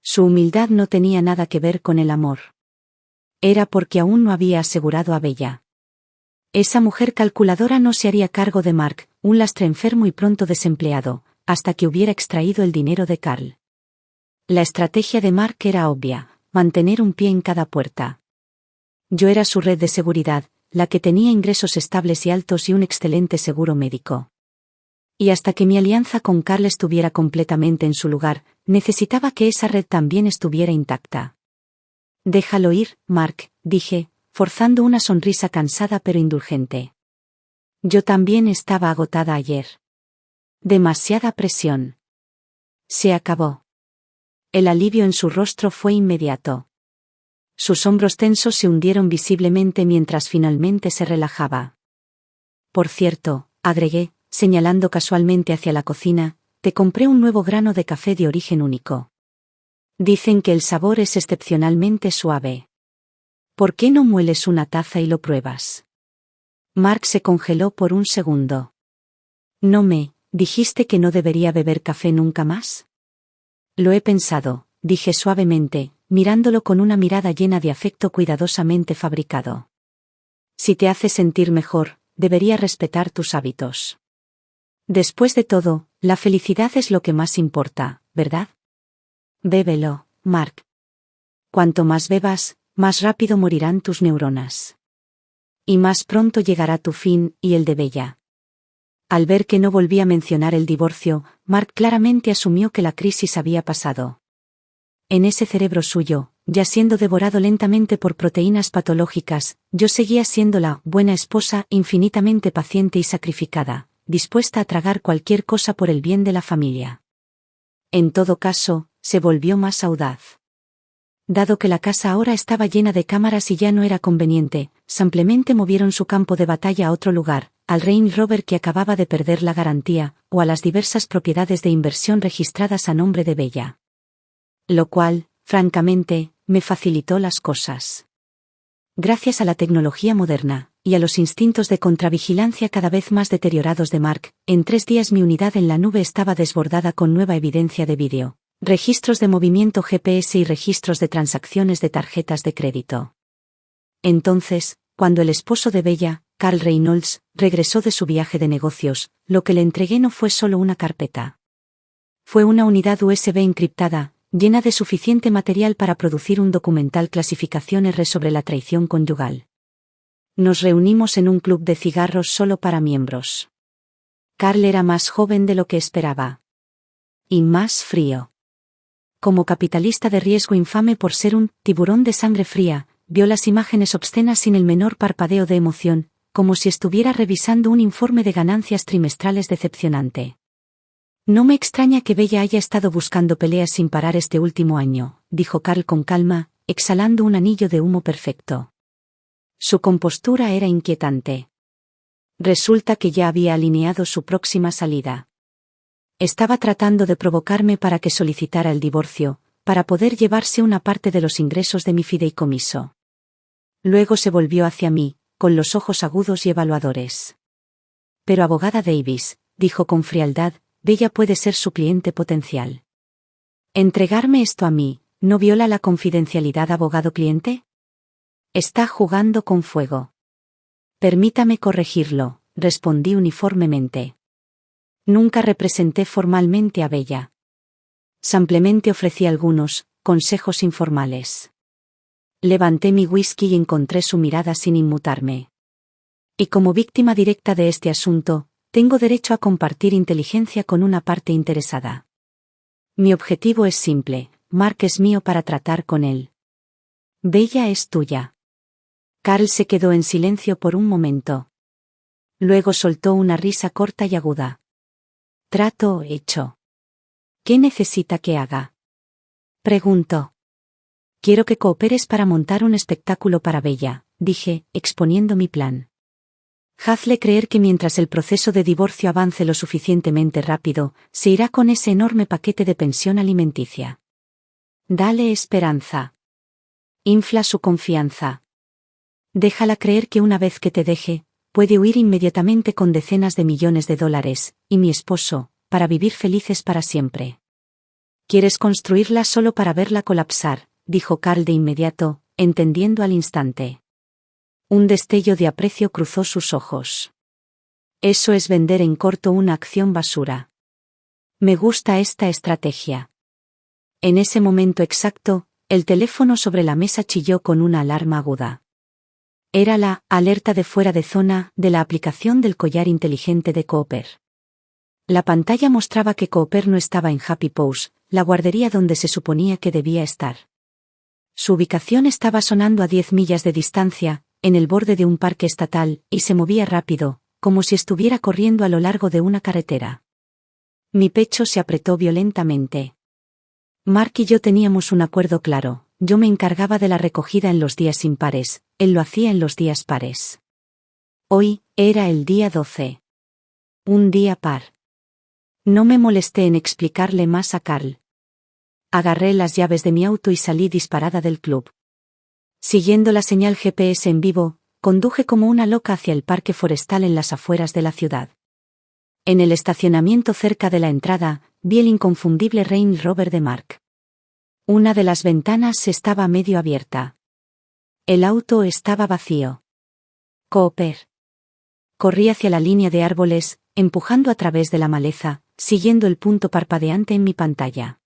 [SPEAKER 1] Su humildad no tenía nada que ver con el amor. Era porque aún no había asegurado a Bella. Esa mujer calculadora no se haría cargo de Mark, un lastre enfermo y pronto desempleado, hasta que hubiera extraído el dinero de Carl. La estrategia de Mark era obvia, mantener un pie en cada puerta. Yo era su red de seguridad, la que tenía ingresos estables y altos y un excelente seguro médico. Y hasta que mi alianza con Carl estuviera completamente en su lugar, necesitaba que esa red también estuviera intacta. Déjalo ir, Mark, dije, forzando una sonrisa cansada pero indulgente. Yo también estaba agotada ayer. Demasiada presión. Se acabó. El alivio en su rostro fue inmediato. Sus hombros tensos se hundieron visiblemente mientras finalmente se relajaba. Por cierto, agregué, señalando casualmente hacia la cocina, te compré un nuevo grano de café de origen único. Dicen que el sabor es excepcionalmente suave. ¿Por qué no mueles una taza y lo pruebas? Mark se congeló por un segundo. ¿Dijiste que no debería beber café nunca más? Lo he pensado, dije suavemente, mirándolo con una mirada llena de afecto cuidadosamente fabricado. Si te hace sentir mejor, debería respetar tus hábitos. Después de todo, la felicidad es lo que más importa, ¿verdad? Bébelo, Mark. Cuanto más bebas, más rápido morirán tus neuronas. Y más pronto llegará tu fin, y el de Bella. Al ver que no volví a mencionar el divorcio, Mark claramente asumió que la crisis había pasado. En ese cerebro suyo, ya siendo devorado lentamente por proteínas patológicas, yo seguía siendo la buena esposa infinitamente paciente y sacrificada, dispuesta a tragar cualquier cosa por el bien de la familia. En todo caso, se volvió más audaz. Dado que la casa ahora estaba llena de cámaras y ya no era conveniente, simplemente movieron su campo de batalla a otro lugar, al Range Rover que acababa de perder la garantía, o a las diversas propiedades de inversión registradas a nombre de Bella. Lo cual, francamente, me facilitó las cosas. Gracias a la tecnología moderna, y a los instintos de contravigilancia cada vez más deteriorados de Mark, en 3 días mi unidad en la nube estaba desbordada con nueva evidencia de vídeo, registros de movimiento GPS y registros de transacciones de tarjetas de crédito. Entonces, Cuando el esposo de Bella, Carl Reynolds, regresó de su viaje de negocios, lo que le entregué no fue solo una carpeta. Fue una unidad USB encriptada, llena de suficiente material para producir un documental clasificación R sobre la traición conyugal. Nos reunimos en un club de cigarros solo para miembros. Carl era más joven de lo que esperaba. Y más frío. Como capitalista de riesgo infame por ser un tiburón de sangre fría, vio las imágenes obscenas sin el menor parpadeo de emoción, como si estuviera revisando un informe de ganancias trimestrales decepcionante. No me extraña que Bella haya estado buscando peleas sin parar este último año, dijo Carl con calma, exhalando un anillo de humo perfecto. Su compostura era inquietante. Resulta que ya había alineado su próxima salida. Estaba tratando de provocarme para que solicitara el divorcio, para poder llevarse una parte de los ingresos de mi fideicomiso. Luego se volvió hacia mí, con los ojos agudos y evaluadores. Pero abogada Davis, dijo con frialdad, Bella puede ser su cliente potencial. ¿Entregarme esto a mí, no viola la confidencialidad abogado-cliente? Está jugando con fuego. Permítame corregirlo, respondí uniformemente. Nunca representé formalmente a Bella. Simplemente ofrecí algunos consejos informales. Levanté mi whisky y encontré su mirada sin inmutarme. Y como víctima directa de este asunto, tengo derecho a compartir inteligencia con una parte interesada. Mi objetivo es simple, Mark es mío para tratar con él. Bella es tuya. Carl se quedó en silencio por un momento. Luego soltó una risa corta y aguda. Trato hecho. ¿Qué necesita que haga? Preguntó. Quiero que cooperes para montar un espectáculo para Bella, dije, exponiendo mi plan. Hazle creer que mientras el proceso de divorcio avance lo suficientemente rápido, se irá con ese enorme paquete de pensión alimenticia. Dale esperanza. Infla su confianza. Déjala creer que una vez que te deje, puede huir inmediatamente con decenas de millones de dólares, y mi esposo, para vivir felices para siempre. ¿Quieres construirla solo para verla colapsar?, dijo Carl de inmediato, entendiendo al instante. Un destello de aprecio cruzó sus ojos. Eso es vender en corto una acción basura. Me gusta esta estrategia. En ese momento exacto, el teléfono sobre la mesa chilló con una alarma aguda. Era la alerta de fuera de zona de la aplicación del collar inteligente de Cooper. La pantalla mostraba que Cooper no estaba en Happy Pose, la guardería donde se suponía que debía estar. Su ubicación estaba sonando a 10 millas de distancia, en el borde de un parque estatal, y se movía rápido, como si estuviera corriendo a lo largo de una carretera. Mi pecho se apretó violentamente. Mark y yo teníamos un acuerdo claro, yo me encargaba de la recogida en los días impares, él lo hacía en los días pares. Hoy, era el día 12. Un día par. No me molesté en explicarle más a Carl. Agarré las llaves de mi auto y salí disparada del club. Siguiendo la señal GPS en vivo, conduje como una loca hacia el parque forestal en las afueras de la ciudad. En el estacionamiento cerca de la entrada, vi el inconfundible Range Rover de Mark. Una de las ventanas estaba medio abierta. El auto estaba vacío. Cooper. Corrí hacia la línea de árboles, empujando a través de la maleza, siguiendo el punto parpadeante en mi pantalla.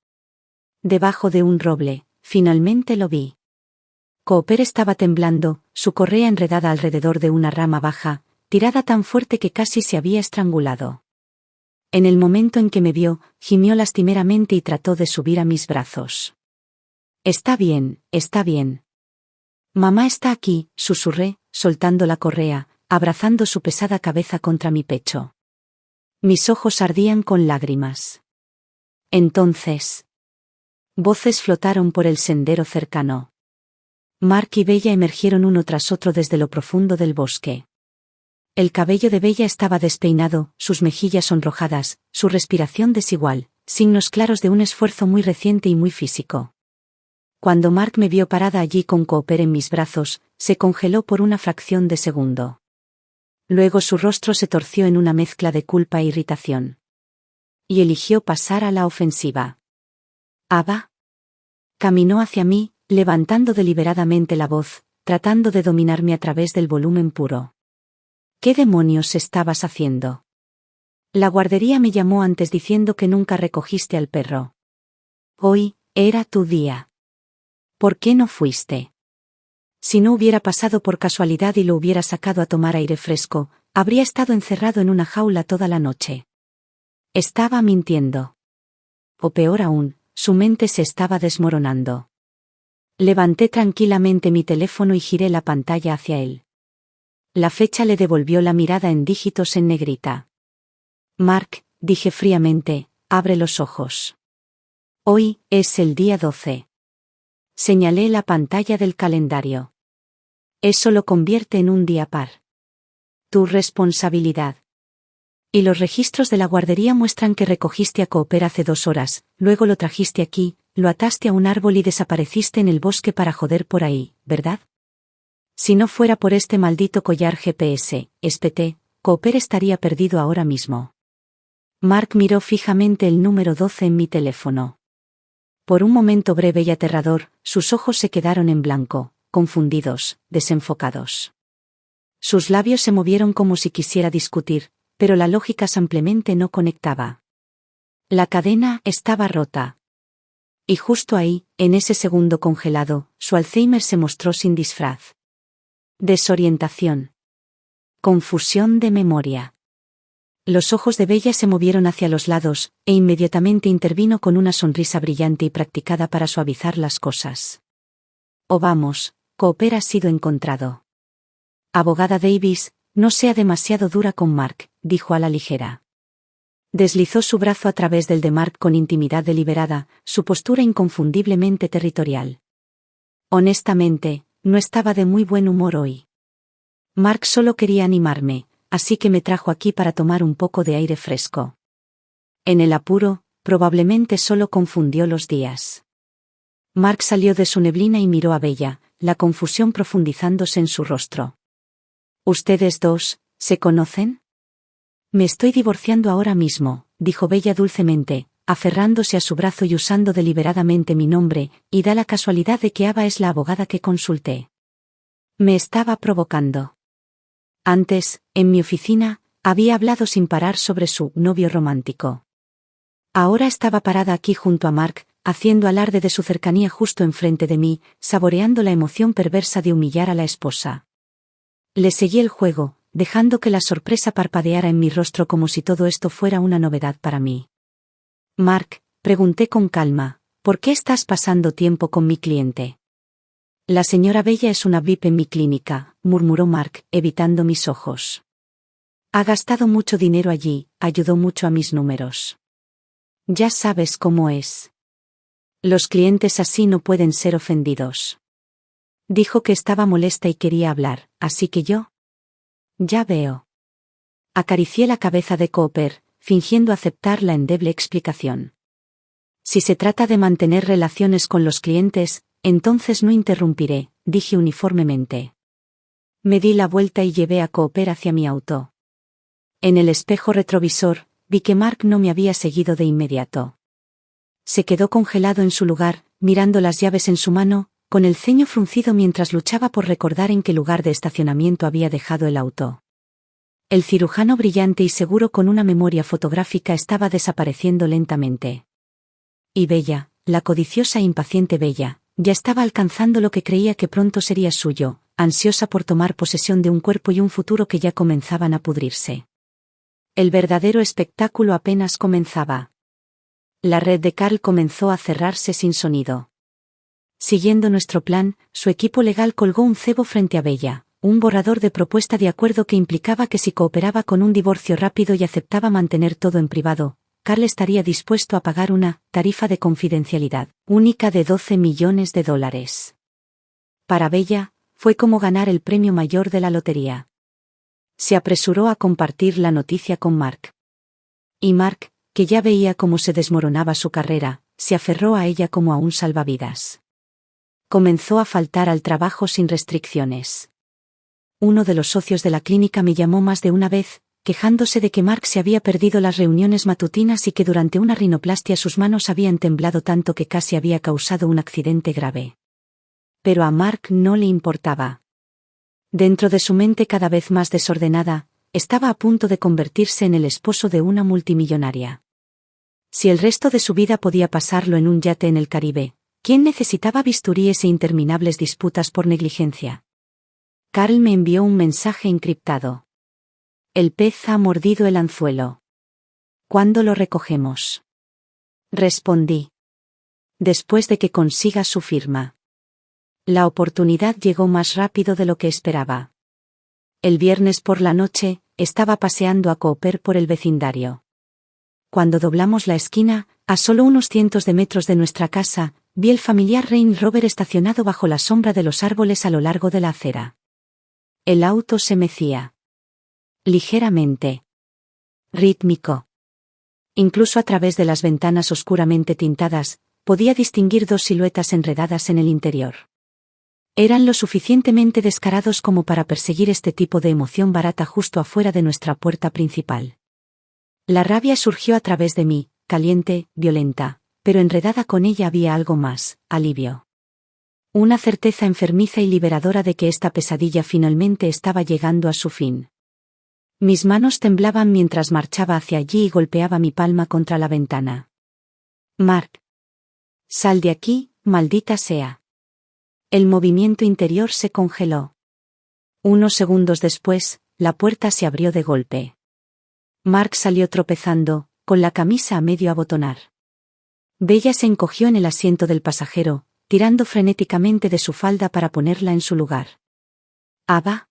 [SPEAKER 1] Debajo de un roble, finalmente lo vi. Cooper estaba temblando, su correa enredada alrededor de una rama baja, tirada tan fuerte que casi se había estrangulado. En el momento en que me vio, gimió lastimeramente y trató de subir a mis brazos. Está bien, está bien. Mamá está aquí, susurré, soltando la correa, abrazando su pesada cabeza contra mi pecho. Mis ojos ardían con lágrimas. Entonces. Voces flotaron por el sendero cercano. Mark y Bella emergieron uno tras otro desde lo profundo del bosque. El cabello de Bella estaba despeinado, sus mejillas sonrojadas, su respiración desigual, signos claros de un esfuerzo muy reciente y muy físico. Cuando Mark me vio parada allí con Cooper en mis brazos, se congeló por una fracción de segundo. Luego su rostro se torció en una mezcla de culpa e irritación. Y eligió pasar a la ofensiva. «Ava». Caminó hacia mí, levantando deliberadamente la voz, tratando de dominarme a través del volumen puro. ¿Qué demonios estabas haciendo? La guardería me llamó antes diciendo que nunca recogiste al perro. Hoy, era tu día. ¿Por qué no fuiste? Si no hubiera pasado por casualidad y lo hubiera sacado a tomar aire fresco, habría estado encerrado en una jaula toda la noche. Estaba mintiendo. O peor aún, su mente se estaba desmoronando. Levanté tranquilamente mi teléfono y giré la pantalla hacia él. La fecha le devolvió la mirada en dígitos en negrita. Mark, dije fríamente, abre los ojos. Hoy es el día 12. Señalé la pantalla del calendario. Eso lo convierte en un día par. Tu responsabilidad. Y los registros de la guardería muestran que recogiste a Cooper hace 2 horas, luego lo trajiste aquí, lo ataste a un árbol y desapareciste en el bosque para joder por ahí, ¿verdad? Si no fuera por este maldito collar GPS, espeté, Cooper estaría perdido ahora mismo. Mark miró fijamente el número 12 en mi teléfono. Por un momento breve y aterrador, sus ojos se quedaron en blanco, confundidos, desenfocados. Sus labios se movieron como si quisiera discutir, pero la lógica simplemente no conectaba. La cadena estaba rota. Y justo ahí, en ese segundo congelado, su Alzheimer se mostró sin disfraz. Desorientación. Confusión de memoria. Los ojos de Bella se movieron hacia los lados, e inmediatamente intervino con una sonrisa brillante y practicada para suavizar las cosas. Oh vamos, Cooper ha sido encontrado. Abogada Davis, no sea demasiado dura con Mark, dijo a la ligera. Deslizó su brazo a través del de Mark con intimidad deliberada, su postura inconfundiblemente territorial. Honestamente, no estaba de muy buen humor hoy. Mark solo quería animarme, así que me trajo aquí para tomar un poco de aire fresco. En el apuro, probablemente solo confundió los días. Mark salió de su neblina y miró a Bella, la confusión profundizándose en su rostro. ¿Ustedes dos, se conocen? Me estoy divorciando ahora mismo, dijo Bella dulcemente, aferrándose a su brazo y usando deliberadamente mi nombre, y da la casualidad de que Ava es la abogada que consulté. Me estaba provocando. Antes, en mi oficina, había hablado sin parar sobre su novio romántico. Ahora estaba parada aquí junto a Mark, haciendo alarde de su cercanía justo enfrente de mí, saboreando la emoción perversa de humillar a la esposa. Le seguí el juego, dejando que la sorpresa parpadeara en mi rostro como si todo esto fuera una novedad para mí. Mark, pregunté con calma, ¿por qué estás pasando tiempo con mi cliente? La señora Bella es una VIP en mi clínica, murmuró Mark, evitando mis ojos. Ha gastado mucho dinero allí, ayudó mucho a mis números. Ya sabes cómo es. Los clientes así no pueden ser ofendidos. Dijo que estaba molesta y quería hablar, así que yo. Ya veo. Acaricié la cabeza de Cooper, fingiendo aceptar la endeble explicación. Si se trata de mantener relaciones con los clientes, entonces no interrumpiré, dije uniformemente. Me di la vuelta y llevé a Cooper hacia mi auto. En el espejo retrovisor, vi que Mark no me había seguido de inmediato. Se quedó congelado en su lugar, mirando las llaves en su mano, con el ceño fruncido mientras luchaba por recordar en qué lugar de estacionamiento había dejado el auto. El cirujano brillante y seguro con una memoria fotográfica estaba desapareciendo lentamente. Y Bella, la codiciosa e impaciente Bella, ya estaba alcanzando lo que creía que pronto sería suyo, ansiosa por tomar posesión de un cuerpo y un futuro que ya comenzaban a pudrirse. El verdadero espectáculo apenas comenzaba. La red de Carl comenzó a cerrarse sin sonido. Siguiendo nuestro plan, su equipo legal colgó un cebo frente a Bella, un borrador de propuesta de acuerdo que implicaba que si cooperaba con un divorcio rápido y aceptaba mantener todo en privado, Carl estaría dispuesto a pagar una tarifa de confidencialidad única de $12 millones. Para Bella, fue como ganar el premio mayor de la lotería. Se apresuró a compartir la noticia con Mark. Y Mark, que ya veía cómo se desmoronaba su carrera, se aferró a ella como a un salvavidas. Comenzó a faltar al trabajo sin restricciones. Uno de los socios de la clínica me llamó más de una vez, quejándose de que Mark se había perdido las reuniones matutinas y que durante una rinoplastia sus manos habían temblado tanto que casi había causado un accidente grave. Pero a Mark no le importaba. Dentro de su mente cada vez más desordenada, estaba a punto de convertirse en el esposo de una multimillonaria. Si el resto de su vida podía pasarlo en un yate en el Caribe, ¿quién necesitaba bisturíes e interminables disputas por negligencia? Carl me envió un mensaje encriptado. El pez ha mordido el anzuelo. ¿Cuándo lo recogemos? Respondí. Después de que consiga su firma. La oportunidad llegó más rápido de lo que esperaba. El viernes por la noche, estaba paseando a Cooper por el vecindario. Cuando doblamos la esquina, a solo unos cientos de metros de nuestra casa, vi el familiar Range Rover estacionado bajo la sombra de los árboles a lo largo de la acera. El auto se mecía. Ligeramente. Rítmico. Incluso a través de las ventanas oscuramente tintadas, podía distinguir dos siluetas enredadas en el interior. Eran lo suficientemente descarados como para perseguir este tipo de emoción barata justo afuera de nuestra puerta principal. La rabia surgió a través de mí, caliente, violenta, pero enredada con ella había algo más, alivio. Una certeza enfermiza y liberadora de que esta pesadilla finalmente estaba llegando a su fin. Mis manos temblaban mientras marchaba hacia allí y golpeaba mi palma contra la ventana. Mark. Sal de aquí, maldita sea. El movimiento interior se congeló. Unos segundos después, la puerta se abrió de golpe. Mark salió tropezando, con la camisa a medio abotonar. Bella se encogió en el asiento del pasajero, tirando frenéticamente de su falda para ponerla en su lugar. «¿Ava?»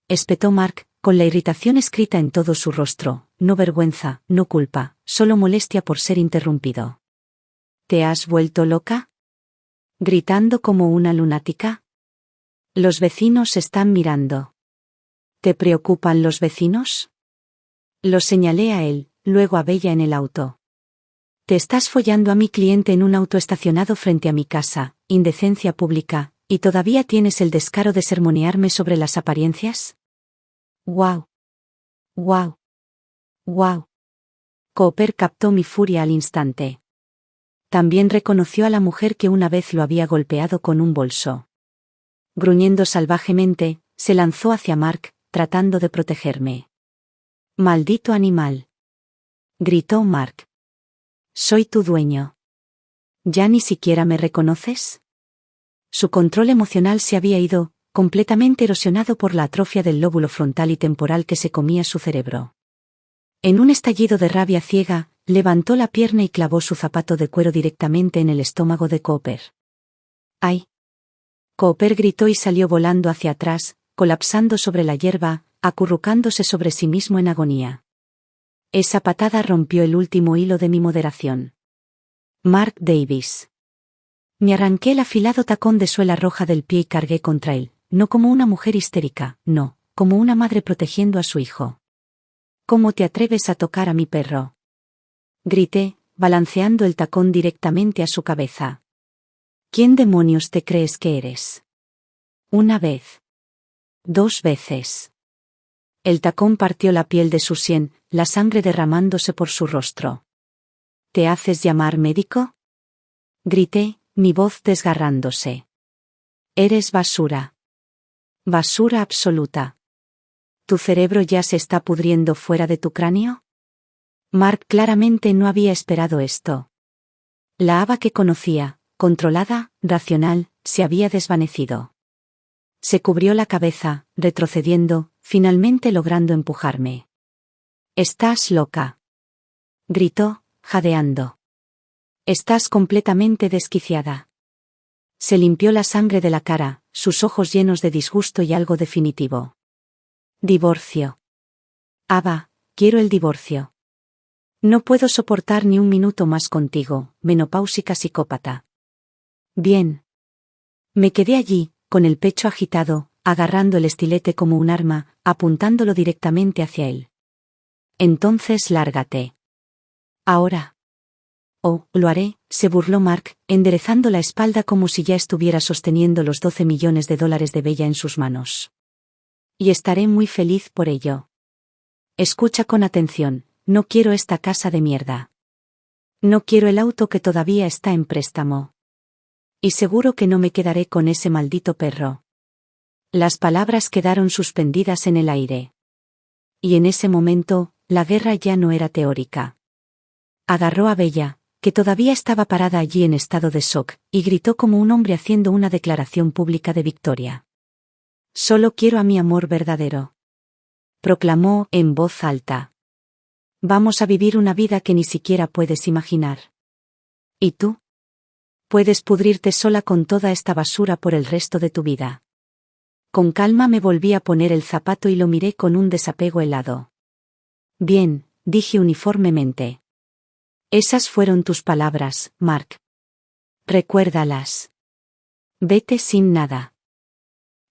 [SPEAKER 1] espetó Mark, con la irritación escrita en todo su rostro, no vergüenza, no culpa, solo molestia por ser interrumpido. «¿Te has vuelto loca?» gritando como una lunática. «Los vecinos están mirando». «¿Te preocupan los vecinos?» Lo señalé a él, luego a Bella en el auto. «Te estás follando a mi cliente en un auto estacionado frente a mi casa, indecencia pública, y todavía tienes el descaro de sermonearme sobre las apariencias». «Guau. Guau. Guau». Cooper captó mi furia al instante. También reconoció a la mujer que una vez lo había golpeado con un bolso. Gruñendo salvajemente, se lanzó hacia Mark, tratando de protegerme. «Maldito animal», gritó Mark. «Soy tu dueño. ¿Ya ni siquiera me reconoces?» Su control emocional se había ido, completamente erosionado por la atrofia del lóbulo frontal y temporal que se comía su cerebro. En un estallido de rabia ciega, levantó la pierna y clavó su zapato de cuero directamente en el estómago de Cooper. «¡Ay!». Cooper gritó y salió volando hacia atrás, colapsando sobre la hierba, acurrucándose sobre sí mismo en agonía. Esa patada rompió el último hilo de mi moderación. Mark Davis. Me arranqué el afilado tacón de suela roja del pie y cargué contra él, no como una mujer histérica, no, como una madre protegiendo a su hijo. «¿Cómo te atreves a tocar a mi perro?», grité, balanceando el tacón directamente a su cabeza. «¿Quién demonios te crees que eres?». Una vez. 2 veces. El tacón partió la piel de su sien, la sangre derramándose por su rostro. «¿Te haces llamar médico?», grité, mi voz desgarrándose. «Eres basura. Basura absoluta. ¿Tu cerebro ya se está pudriendo fuera de tu cráneo?». Mark claramente no había esperado esto. La Ava que conocía, controlada, racional, se había desvanecido. Se cubrió la cabeza, retrocediendo, finalmente logrando empujarme. «Estás loca», gritó, jadeando. «Estás completamente desquiciada». Se limpió la sangre de la cara, sus ojos llenos de disgusto y algo definitivo. «Divorcio. Ava, quiero el divorcio. No puedo soportar ni un minuto más contigo, menopáusica psicópata». «Bien». Me quedé allí, con el pecho agitado, agarrando el estilete como un arma, apuntándolo directamente hacia él. «Entonces lárgate. Ahora». «Oh, lo haré», se burló Mark, enderezando la espalda como si ya estuviera sosteniendo los 12 millones de dólares de Bella en sus manos. «Y estaré muy feliz por ello. Escucha con atención, no quiero esta casa de mierda. No quiero el auto que todavía está en préstamo. Y seguro que no me quedaré con ese maldito perro. Las palabras quedaron suspendidas en el aire. Y en ese momento, la guerra ya no era teórica. Agarró a Bella, que todavía estaba parada allí en estado de shock, y gritó como un hombre haciendo una declaración pública de victoria. «Solo quiero a mi amor verdadero», proclamó en voz alta. «Vamos a vivir una vida que ni siquiera puedes imaginar. ¿Y tú? Puedes pudrirte sola con toda esta basura por el resto de tu vida». Con calma me volví a poner el zapato y lo miré con un desapego helado. «Bien», dije uniformemente. «Esas fueron tus palabras, Mark. Recuérdalas. Vete sin nada».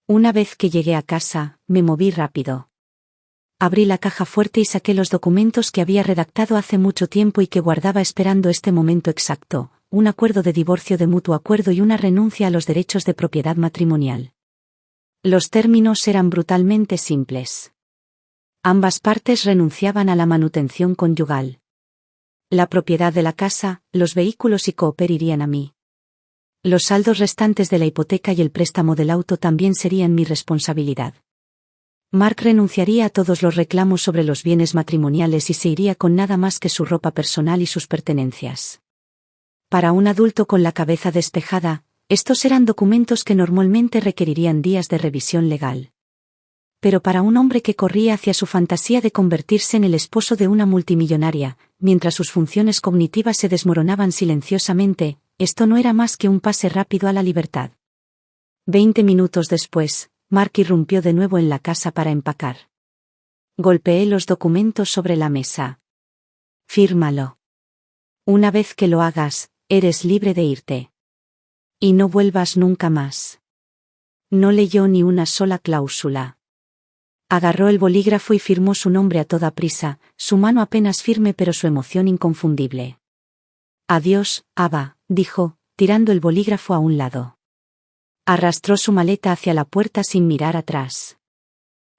[SPEAKER 1] Una vez que llegué a casa, me moví rápido. Abrí la caja fuerte y saqué los documentos que había redactado hace mucho tiempo y que guardaba esperando este momento exacto, un acuerdo de divorcio de mutuo acuerdo y una renuncia a los derechos de propiedad matrimonial. Los términos eran brutalmente simples. Ambas partes renunciaban a la manutención conyugal. La propiedad de la casa, los vehículos y Cooper irían a mí. Los saldos restantes de la hipoteca y el préstamo del auto también serían mi responsabilidad. Mark renunciaría a todos los reclamos sobre los bienes matrimoniales y se iría con nada más que su ropa personal y sus pertenencias. Para un adulto con la cabeza despejada, estos eran documentos que normalmente requerirían días de revisión legal. Pero para un hombre que corría hacia su fantasía de convertirse en el esposo de una multimillonaria, mientras sus funciones cognitivas se desmoronaban silenciosamente, esto no era más que un pase rápido a la libertad. 20 minutos después, Mark irrumpió de nuevo en la casa para empacar. Golpeé los documentos sobre la mesa. «Fírmalo. Una vez que lo hagas, eres libre de irte. Y no vuelvas nunca más». No leyó ni una sola cláusula. Agarró el bolígrafo y firmó su nombre a toda prisa, su mano apenas firme pero su emoción inconfundible. «Adiós, Ava», dijo, tirando el bolígrafo a un lado. Arrastró su maleta hacia la puerta sin mirar atrás.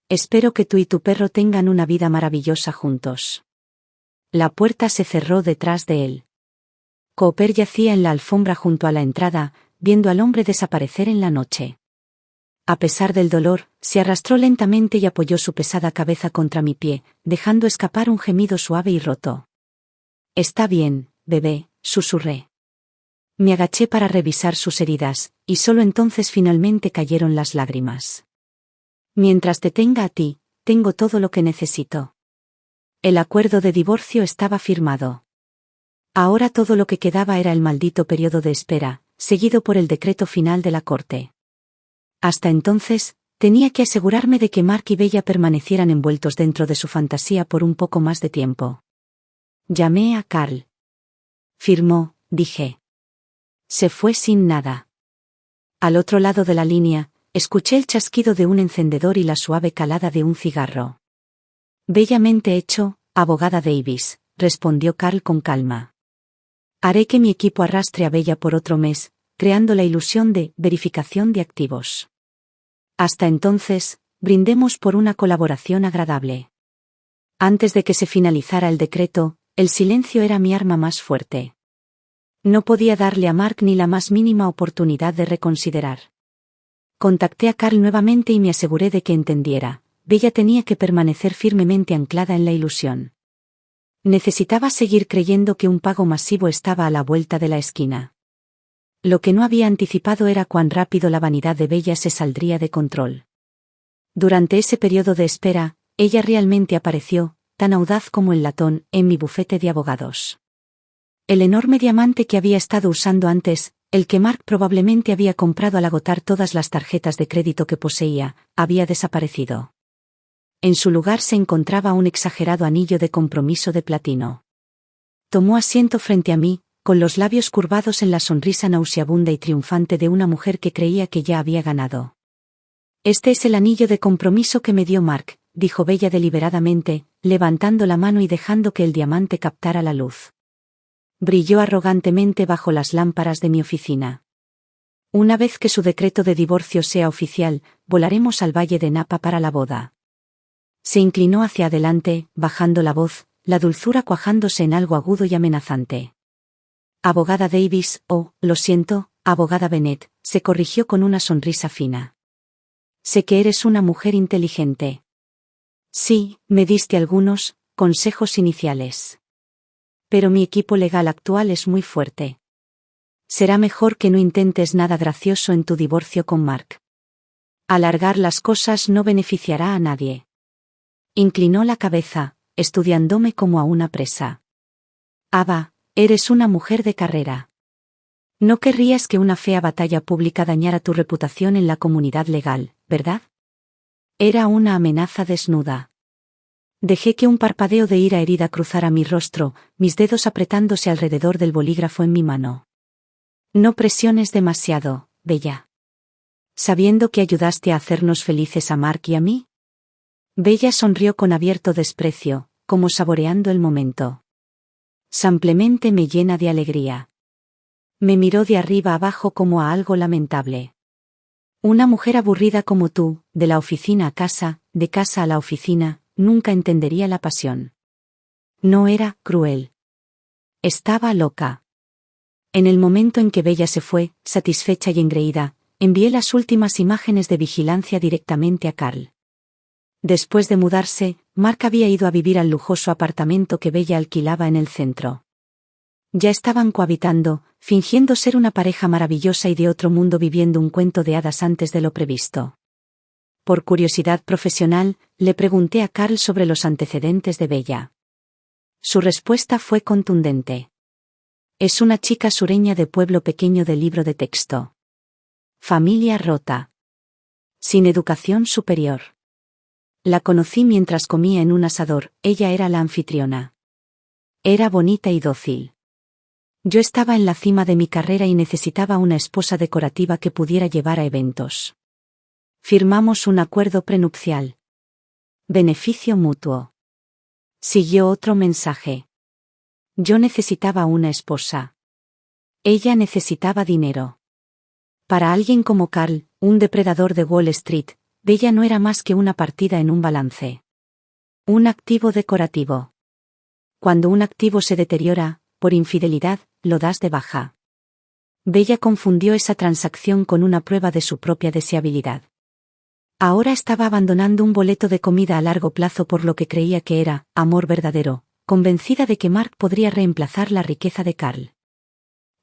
[SPEAKER 1] «Espero que tú y tu perro tengan una vida maravillosa juntos». La puerta se cerró detrás de él. Cooper yacía en la alfombra junto a la entrada, viendo al hombre desaparecer en la noche. A pesar del dolor, se arrastró lentamente y apoyó su pesada cabeza contra mi pie, dejando escapar un gemido suave y roto. «Está bien, bebé», susurré. Me agaché para revisar sus heridas, y solo entonces finalmente cayeron las lágrimas. «Mientras te tenga a ti, tengo todo lo que necesito». El acuerdo de divorcio estaba firmado. Ahora todo lo que quedaba era el maldito periodo de espera, seguido por el decreto final de la corte. Hasta entonces, tenía que asegurarme de que Mark y Bella permanecieran envueltos dentro de su fantasía por un poco más de tiempo. Llamé a Carl. «Firmó», dije. Se fue sin nada. Al otro lado de la línea, escuché el chasquido de un encendedor y la suave calada de un cigarro. «Bellamente hecho, abogada Davis», respondió Carl con calma. «Haré que mi equipo arrastre a Bella por otro mes, creando la ilusión de verificación de activos. Hasta entonces, brindemos por una colaboración agradable». Antes de que se finalizara el decreto, el silencio era mi arma más fuerte. No podía darle a Mark ni la más mínima oportunidad de reconsiderar. Contacté a Carl nuevamente y me aseguré de que entendiera. Bella tenía que permanecer firmemente anclada en la ilusión. Necesitaba seguir creyendo que un pago masivo estaba a la vuelta de la esquina. Lo que no había anticipado era cuán rápido la vanidad de Bella se saldría de control. Durante ese periodo de espera, ella realmente apareció, tan audaz como el latón, en mi bufete de abogados. El enorme diamante que había estado usando antes, el que Mark probablemente había comprado al agotar todas las tarjetas de crédito que poseía, había desaparecido. En su lugar se encontraba un exagerado anillo de compromiso de platino. Tomó asiento frente a mí, con los labios curvados en la sonrisa nauseabunda y triunfante de una mujer que creía que ya había ganado. «Este es el anillo de compromiso que me dio Mark», dijo Bella deliberadamente, levantando la mano y dejando que el diamante captara la luz. Brilló arrogantemente bajo las lámparas de mi oficina. «Una vez que su decreto de divorcio sea oficial, volaremos al Valle de Napa para la boda». Se inclinó hacia adelante, bajando la voz, la dulzura cuajándose en algo agudo y amenazante. «Abogada Davis, oh, lo siento, abogada Bennett, se corrigió con una sonrisa fina. Sé que eres una mujer inteligente. Sí, me diste algunos consejos iniciales. Pero mi equipo legal actual es muy fuerte. Será mejor que no intentes nada gracioso en tu divorcio con Mark. Alargar las cosas no beneficiará a nadie. Inclinó la cabeza, estudiándome como a una presa. Ava, eres una mujer de carrera. No querrías que una fea batalla pública dañara tu reputación en la comunidad legal, ¿verdad? Era una amenaza desnuda. Dejé que un parpadeo de ira herida cruzara mi rostro, mis dedos apretándose alrededor del bolígrafo en mi mano. No presiones demasiado, Bella. ¿Sabiendo que ayudaste a hacernos felices a Mark y a mí? Bella sonrió con abierto desprecio, como saboreando el momento. Simplemente me llena de alegría. Me miró de arriba abajo como a algo lamentable. Una mujer aburrida como tú, de la oficina a casa, de casa a la oficina, nunca entendería la pasión. No era cruel. Estaba loca. En el momento en que Bella se fue, satisfecha y engreída, envié las últimas imágenes de vigilancia directamente a Carl. Después de mudarse, Mark había ido a vivir al lujoso apartamento que Bella alquilaba en el centro. Ya estaban cohabitando, fingiendo ser una pareja maravillosa y de otro mundo viviendo un cuento de hadas antes de lo previsto. Por curiosidad profesional, le pregunté a Carl sobre los antecedentes de Bella. Su respuesta fue contundente. Es una chica sureña de pueblo pequeño de libro de texto. Familia rota. Sin educación superior. La conocí mientras comía en un asador, ella era la anfitriona. Era bonita y dócil. Yo estaba en la cima de mi carrera y necesitaba una esposa decorativa que pudiera llevar a eventos. Firmamos un acuerdo prenupcial. Beneficio mutuo. Siguió otro mensaje. Yo necesitaba una esposa. Ella necesitaba dinero. Para alguien como Carl, un depredador de Wall Street, Bella no era más que una partida en un balance. Un activo decorativo. Cuando un activo se deteriora, por infidelidad, lo das de baja. Bella confundió esa transacción con una prueba de su propia deseabilidad. Ahora estaba abandonando un boleto de comida a largo plazo por lo que creía que era amor verdadero, convencida de que Mark podría reemplazar la riqueza de Carl.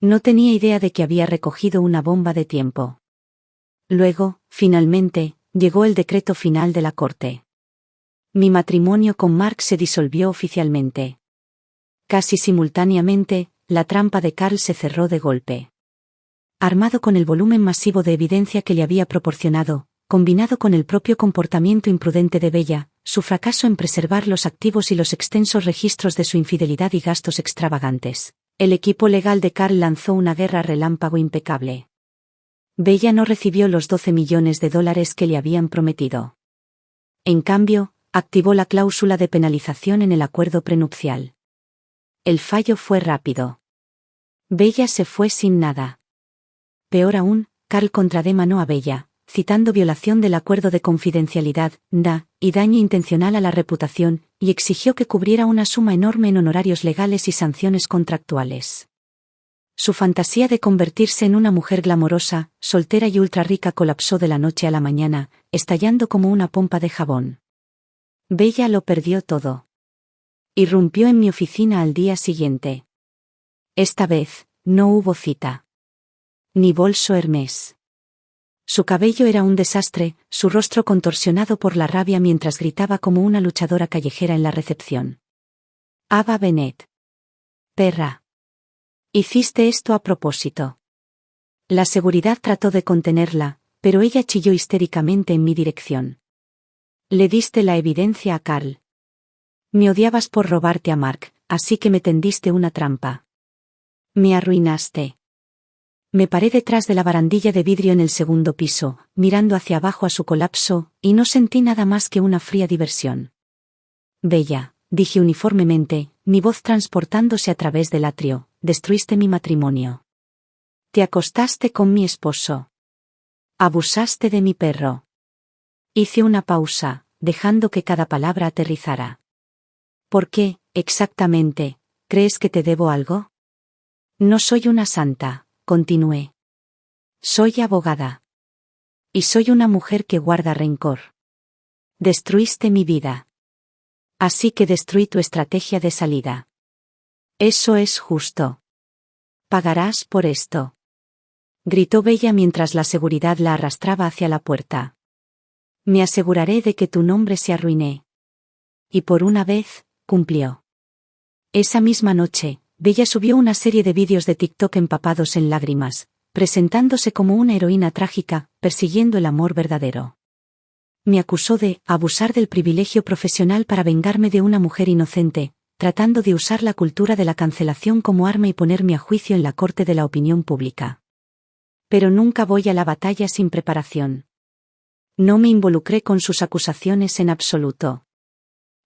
[SPEAKER 1] No tenía idea de que había recogido una bomba de tiempo. Luego, finalmente, llegó el decreto final de la corte. Mi matrimonio con Mark se disolvió oficialmente. Casi simultáneamente, la trampa de Carl se cerró de golpe. Armado con el volumen masivo de evidencia que le había proporcionado, combinado con el propio comportamiento imprudente de Bella, su fracaso en preservar los activos y los extensos registros de su infidelidad y gastos extravagantes, el equipo legal de Carl lanzó una guerra relámpago impecable. Bella no recibió los $12 millones que le habían prometido. En cambio, activó la cláusula de penalización en el acuerdo prenupcial. El fallo fue rápido. Bella se fue sin nada. Peor aún, Carl contrademandó a Bella, citando violación del acuerdo de confidencialidad, y daño intencional a la reputación, y exigió que cubriera una suma enorme en honorarios legales y sanciones contractuales. Su fantasía de convertirse en una mujer glamorosa, soltera y ultra rica colapsó de la noche a la mañana, estallando como una pompa de jabón. Bella lo perdió todo. Irrumpió en mi oficina al día siguiente. Esta vez, no hubo cita. Ni bolso Hermès. Su cabello era un desastre, su rostro contorsionado por la rabia mientras gritaba como una luchadora callejera en la recepción. Ava Bennett. Perra. Hiciste esto a propósito. La seguridad trató de contenerla, pero ella chilló histéricamente en mi dirección. Le diste la evidencia a Carl. Me odiabas por robarte a Mark, así que me tendiste una trampa. Me arruinaste. Me paré detrás de la barandilla de vidrio en el segundo piso, mirando hacia abajo a su colapso, y no sentí nada más que una fría diversión. Bella, dije uniformemente, mi voz transportándose a través del atrio, destruiste mi matrimonio. Te acostaste con mi esposo. Abusaste de mi perro. Hice una pausa, dejando que cada palabra aterrizara. ¿Por qué, exactamente, crees que te debo algo? No soy una santa, continué. Soy abogada. Y soy una mujer que guarda rencor. Destruiste mi vida. Así que destruí tu estrategia de salida. Eso es justo. Pagarás por esto. Gritó Bella mientras la seguridad la arrastraba hacia la puerta. Me aseguraré de que tu nombre se arruine. Y por una vez, cumplió. Esa misma noche, Bella subió una serie de vídeos de TikTok empapados en lágrimas, presentándose como una heroína trágica, persiguiendo el amor verdadero. Me acusó de abusar del privilegio profesional para vengarme de una mujer inocente, tratando de usar la cultura de la cancelación como arma y ponerme a juicio en la corte de la opinión pública. Pero nunca voy a la batalla sin preparación. No me involucré con sus acusaciones en absoluto.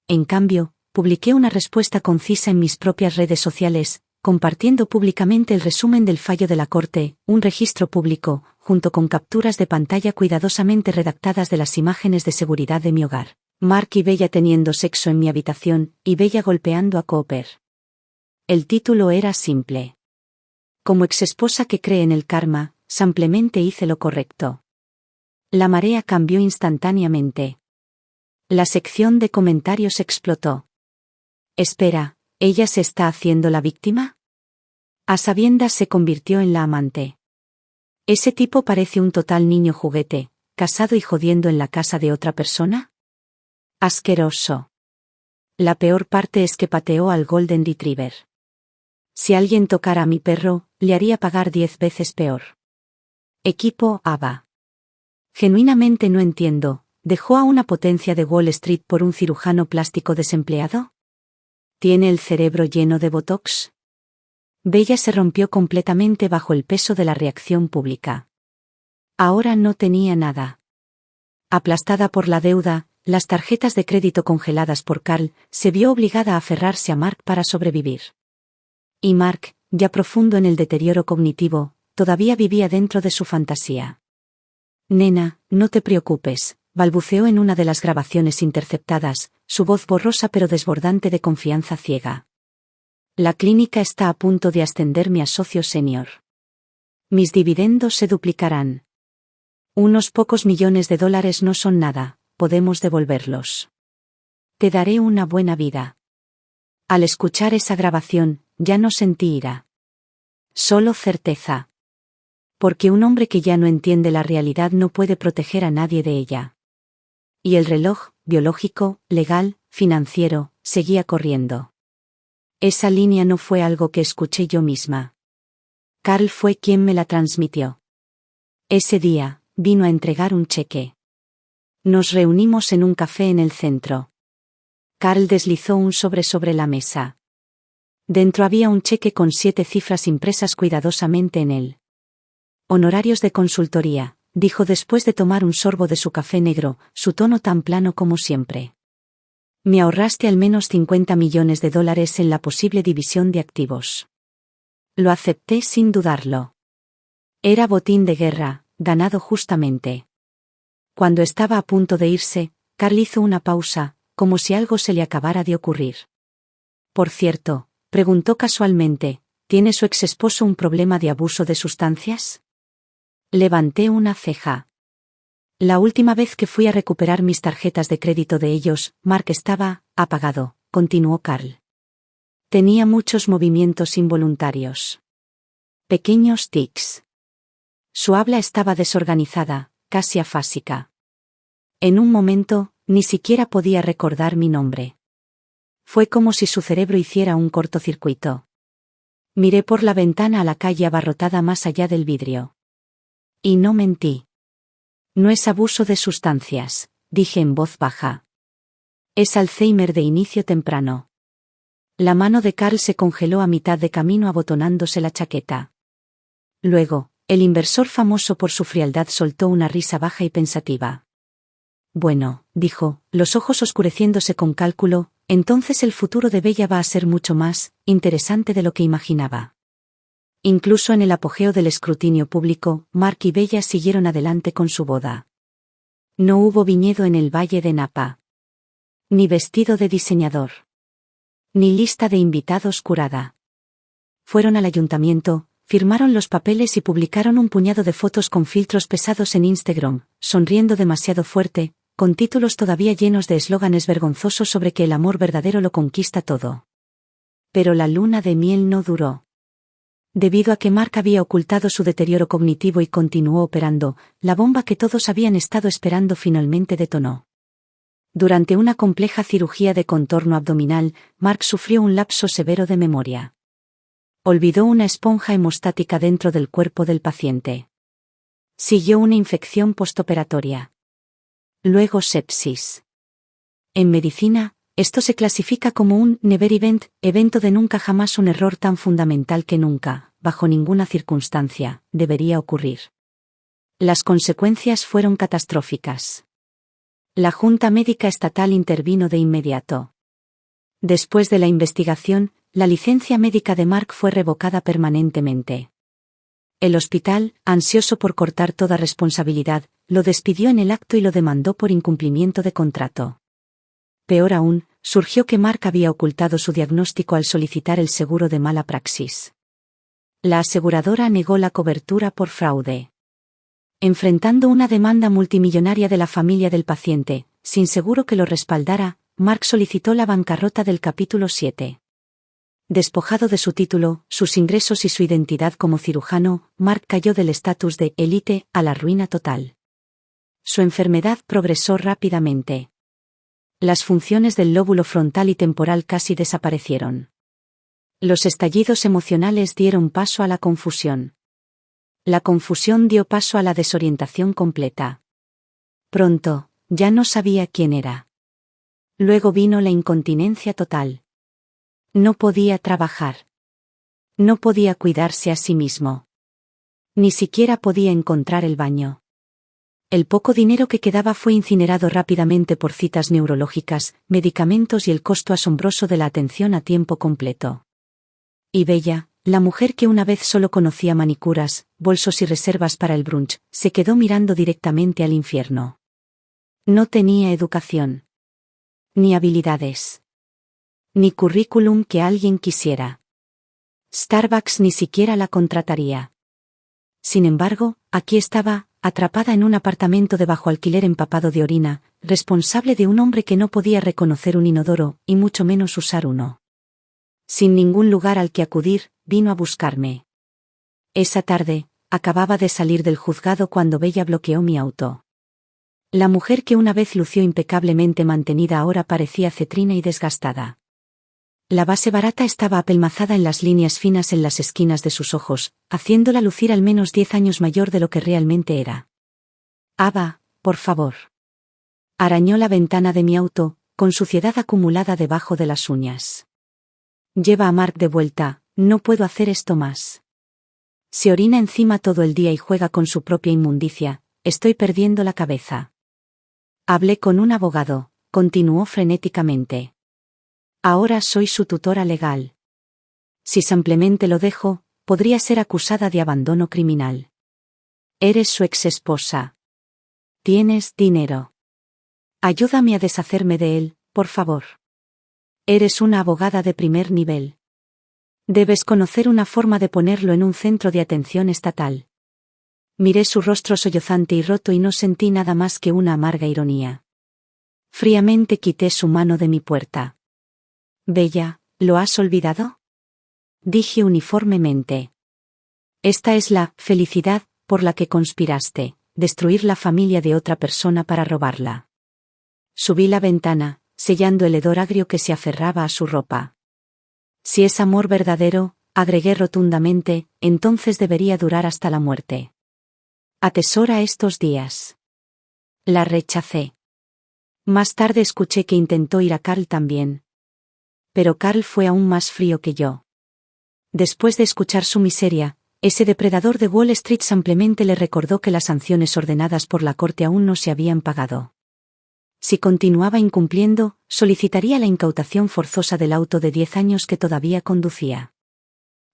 [SPEAKER 1] En cambio, publiqué una respuesta concisa en mis propias redes sociales, compartiendo públicamente el resumen del fallo de la Corte, un registro público, junto con capturas de pantalla cuidadosamente redactadas de las imágenes de seguridad de mi hogar. Mark y Bella teniendo sexo en mi habitación, y Bella golpeando a Cooper. El título era simple. Como exesposa que cree en el karma, simplemente hice lo correcto. La marea cambió instantáneamente. La sección de comentarios explotó. Espera, ¿ella se está haciendo la víctima? A sabiendas se convirtió en la amante. Ese tipo parece un total niño juguete, casado y jodiendo en la casa de otra persona. Asqueroso. La peor parte es que pateó al Golden Retriever. Si alguien tocara a mi perro, le haría pagar 10 veces peor. Equipo ABBA. Genuinamente no entiendo, ¿dejó a una potencia de Wall Street por un cirujano plástico desempleado? ¿Tiene el cerebro lleno de botox? Bella se rompió completamente bajo el peso de la reacción pública. Ahora no tenía nada. Aplastada por la deuda, las tarjetas de crédito congeladas por Carl, se vio obligada a aferrarse a Mark para sobrevivir. Y Mark, ya profundo en el deterioro cognitivo, todavía vivía dentro de su fantasía. Nena, no te preocupes, balbuceó en una de las grabaciones interceptadas, su voz borrosa pero desbordante de confianza ciega. La clínica está a punto de ascenderme a socio senior. Mis dividendos se duplicarán. Unos pocos millones de dólares no son nada, podemos devolverlos. Te daré una buena vida. Al escuchar esa grabación, ya no sentí ira. Solo certeza. Porque un hombre que ya no entiende la realidad no puede proteger a nadie de ella. Y el reloj, biológico, legal, financiero, seguía corriendo. Esa línea no fue algo que escuché yo misma. Carl fue quien me la transmitió. Ese día, vino a entregar un cheque. Nos reunimos en un café en el centro. Carl deslizó un sobre la mesa. Dentro había un cheque con 7 cifras impresas cuidadosamente en él. Honorarios de consultoría, dijo después de tomar un sorbo de su café negro, su tono tan plano como siempre. Me ahorraste al menos 50 millones de dólares en la posible división de activos. Lo acepté sin dudarlo. Era botín de guerra, ganado justamente. Cuando estaba a punto de irse, Carl hizo una pausa, como si algo se le acabara de ocurrir. Por cierto, preguntó casualmente, ¿tiene su exesposo un problema de abuso de sustancias? Levanté una ceja. La última vez que fui a recuperar mis tarjetas de crédito de ellos, Mark estaba apagado, continuó Carl. Tenía muchos movimientos involuntarios. Pequeños tics. Su habla estaba desorganizada, casi afásica. En un momento, ni siquiera podía recordar mi nombre. Fue como si su cerebro hiciera un cortocircuito. Miré por la ventana a la calle abarrotada más allá del vidrio. Y no mentí. No es abuso de sustancias, dije en voz baja. Es Alzheimer de inicio temprano. La mano de Carl se congeló a mitad de camino abotonándose la chaqueta. Luego, el inversor famoso por su frialdad soltó una risa baja y pensativa. Bueno, dijo, los ojos oscureciéndose con cálculo, entonces el futuro de Bella va a ser mucho más interesante de lo que imaginaba. Incluso en el apogeo del escrutinio público, Mark y Bella siguieron adelante con su boda. No hubo viñedo en el Valle de Napa. Ni vestido de diseñador. Ni lista de invitados curada. Fueron al ayuntamiento, firmaron los papeles y publicaron un puñado de fotos con filtros pesados en Instagram, sonriendo demasiado fuerte, con títulos todavía llenos de eslóganes vergonzosos sobre que el amor verdadero lo conquista todo. Pero la luna de miel no duró. Debido a que Mark había ocultado su deterioro cognitivo y continuó operando, la bomba que todos habían estado esperando finalmente detonó. Durante una compleja cirugía de contorno abdominal, Mark sufrió un lapso severo de memoria. Olvidó una esponja hemostática dentro del cuerpo del paciente. Siguió una infección postoperatoria. Luego sepsis. En medicina, esto se clasifica como un never event, evento de nunca jamás, un error tan fundamental que nunca, bajo ninguna circunstancia, debería ocurrir. Las consecuencias fueron catastróficas. La Junta Médica Estatal intervino de inmediato. Después de la investigación, la licencia médica de Mark fue revocada permanentemente. El hospital, ansioso por cortar toda responsabilidad, lo despidió en el acto y lo demandó por incumplimiento de contrato. Peor aún, surgió que Mark había ocultado su diagnóstico al solicitar el seguro de mala praxis. La aseguradora negó la cobertura por fraude. Enfrentando una demanda multimillonaria de la familia del paciente, sin seguro que lo respaldara, Mark solicitó la bancarrota del capítulo 7. Despojado de su título, sus ingresos y su identidad como cirujano, Mark cayó del estatus de élite a la ruina total. Su enfermedad progresó rápidamente. Las funciones del lóbulo frontal y temporal casi desaparecieron. Los estallidos emocionales dieron paso a la confusión. La confusión dio paso a la desorientación completa. Pronto, ya no sabía quién era. Luego vino la incontinencia total. No podía trabajar. No podía cuidarse a sí mismo. Ni siquiera podía encontrar el baño. El poco dinero que quedaba fue incinerado rápidamente por citas neurológicas, medicamentos y el costo asombroso de la atención a tiempo completo. Y Bella, la mujer que una vez solo conocía manicuras, bolsos y reservas para el brunch, se quedó mirando directamente al infierno. No tenía educación. Ni habilidades. Ni currículum que alguien quisiera. Starbucks ni siquiera la contrataría. Sin embargo, aquí estaba, atrapada en un apartamento de bajo alquiler empapado de orina, responsable de un hombre que no podía reconocer un inodoro, y mucho menos usar uno. Sin ningún lugar al que acudir, vino a buscarme. Esa tarde, acababa de salir del juzgado cuando Bella bloqueó mi auto. La mujer que una vez lució impecablemente mantenida ahora parecía cetrina y desgastada. La base barata estaba apelmazada en las líneas finas en las esquinas de sus ojos, haciéndola lucir al menos 10 años mayor de lo que realmente era. «Ava, por favor». Arañó la ventana de mi auto, con suciedad acumulada debajo de las uñas. «Lleva a Mark de vuelta, no puedo hacer esto más. Se orina encima todo el día y juega con su propia inmundicia, estoy perdiendo la cabeza». Hablé con un abogado, continuó frenéticamente. Ahora soy su tutora legal. Si simplemente lo dejo, podría ser acusada de abandono criminal. Eres su exesposa. Tienes dinero. Ayúdame a deshacerme de él, por favor. Eres una abogada de primer nivel. Debes conocer una forma de ponerlo en un centro de atención estatal. Miré su rostro sollozante y roto y no sentí nada más que una amarga ironía. Fríamente quité su mano de mi puerta. Bella, ¿lo has olvidado? Dije uniformemente. Esta es la felicidad por la que conspiraste, destruir la familia de otra persona para robarla. Subí la ventana, sellando el hedor agrio que se aferraba a su ropa. Si es amor verdadero, agregué rotundamente, entonces debería durar hasta la muerte. Atesora estos días. La rechacé. Más tarde escuché que intentó ir a Carl también. Pero Carl fue aún más frío que yo. Después de escuchar su miseria, ese depredador de Wall Street simplemente le recordó que las sanciones ordenadas por la corte aún no se habían pagado. Si continuaba incumpliendo, solicitaría la incautación forzosa del auto de 10 años que todavía conducía.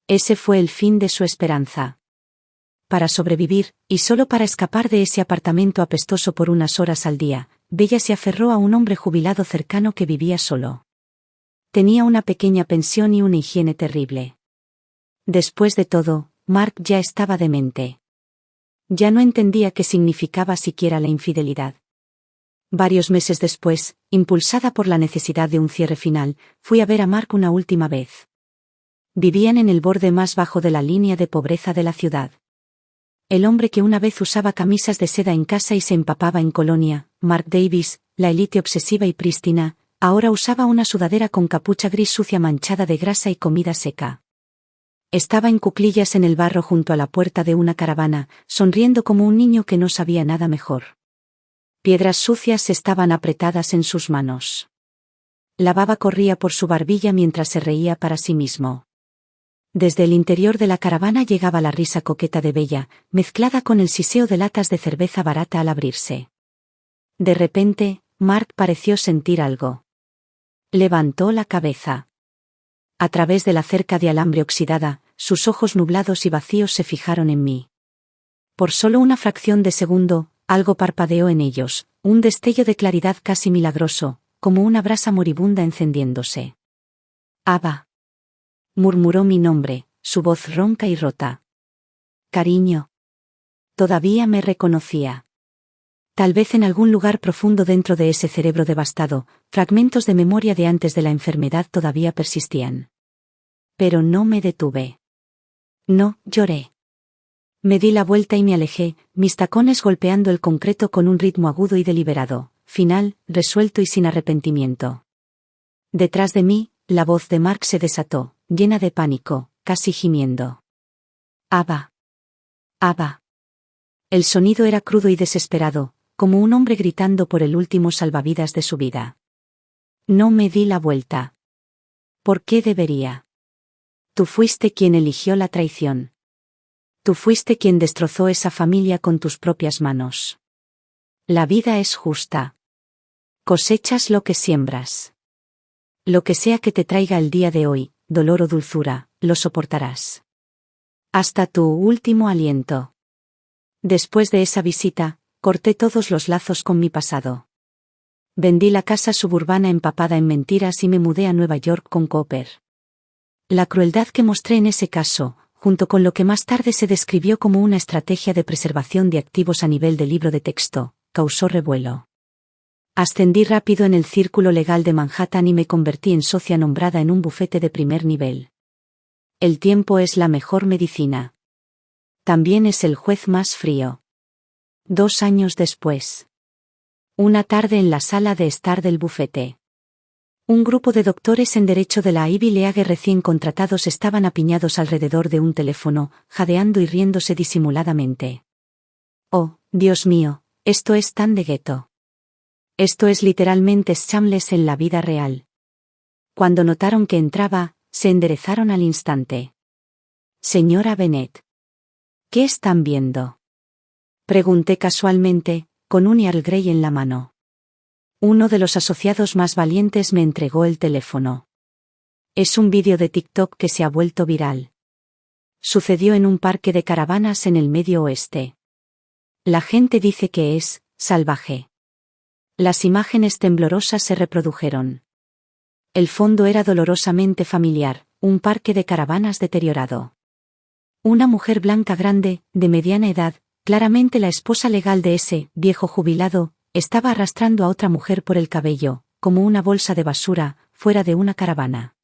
[SPEAKER 1] Ese fue el fin de su esperanza. Para sobrevivir, y solo para escapar de ese apartamento apestoso por unas horas al día, Bella se aferró a un hombre jubilado cercano que vivía solo. Tenía una pequeña pensión y una higiene terrible. Después de todo, Mark ya estaba demente. Ya no entendía qué significaba siquiera la infidelidad. Varios meses después, impulsada por la necesidad de un cierre final, fui a ver a Mark una última vez. Vivían en el borde más bajo de la línea de pobreza de la ciudad. El hombre que una vez usaba camisas de seda en casa y se empapaba en colonia, Mark Davis, la élite obsesiva y prístina, ahora usaba una sudadera con capucha gris sucia manchada de grasa y comida seca. Estaba en cuclillas en el barro junto a la puerta de una caravana, sonriendo como un niño que no sabía nada mejor. Piedras sucias estaban apretadas en sus manos. La baba corría por su barbilla mientras se reía para sí mismo. Desde el interior de la caravana llegaba la risa coqueta de Bella, mezclada con el siseo de latas de cerveza barata al abrirse. De repente, Mark pareció sentir algo. Levantó la cabeza. A través de la cerca de alambre oxidada, sus ojos nublados y vacíos se fijaron en mí. Por solo una fracción de segundo, algo parpadeó en ellos, un destello de claridad casi milagroso, como una brasa moribunda encendiéndose. «Ava», murmuró mi nombre, su voz ronca y rota. «Cariño». Todavía me reconocía. Tal vez en algún lugar profundo dentro de ese cerebro devastado, fragmentos de memoria de antes de la enfermedad todavía persistían. Pero no me detuve. No, lloré. Me di la vuelta y me alejé, mis tacones golpeando el concreto con un ritmo agudo y deliberado, final, resuelto y sin arrepentimiento. Detrás de mí, la voz de Mark se desató, llena de pánico, casi gimiendo. «Ava. Ava». El sonido era crudo y desesperado, como un hombre gritando por el último salvavidas de su vida. No me di la vuelta. ¿Por qué debería? Tú fuiste quien eligió la traición. Tú fuiste quien destrozó esa familia con tus propias manos. La vida es justa. Cosechas lo que siembras. Lo que sea que te traiga el día de hoy, dolor o dulzura, lo soportarás. Hasta tu último aliento. Después de esa visita, corté todos los lazos con mi pasado. Vendí la casa suburbana empapada en mentiras y me mudé a Nueva York con Cooper. La crueldad que mostré en ese caso, junto con lo que más tarde se describió como una estrategia de preservación de activos a nivel de libro de texto, causó revuelo. Ascendí rápido en el círculo legal de Manhattan y me convertí en socia nombrada en un bufete de primer nivel. El tiempo es la mejor medicina. También es el juez más frío. 2 años después. Una tarde en la sala de estar del bufete. Un grupo de doctores en derecho de la Ivy League recién contratados estaban apiñados alrededor de un teléfono, jadeando y riéndose disimuladamente. Oh, Dios mío, esto es tan de gueto. Esto es literalmente Shameless en la vida real. Cuando notaron que entraba, se enderezaron al instante. Señora Bennett. ¿Qué están viendo? Pregunté casualmente, con un Earl Grey en la mano. Uno de los asociados más valientes me entregó el teléfono. Es un vídeo de TikTok que se ha vuelto viral. Sucedió en un parque de caravanas en el Medio Oeste. La gente dice que es salvaje. Las imágenes temblorosas se reprodujeron. El fondo era dolorosamente familiar, un parque de caravanas deteriorado. Una mujer blanca grande, de mediana edad, claramente la esposa legal de ese viejo jubilado, estaba arrastrando a otra mujer por el cabello, como una bolsa de basura, fuera de una caravana.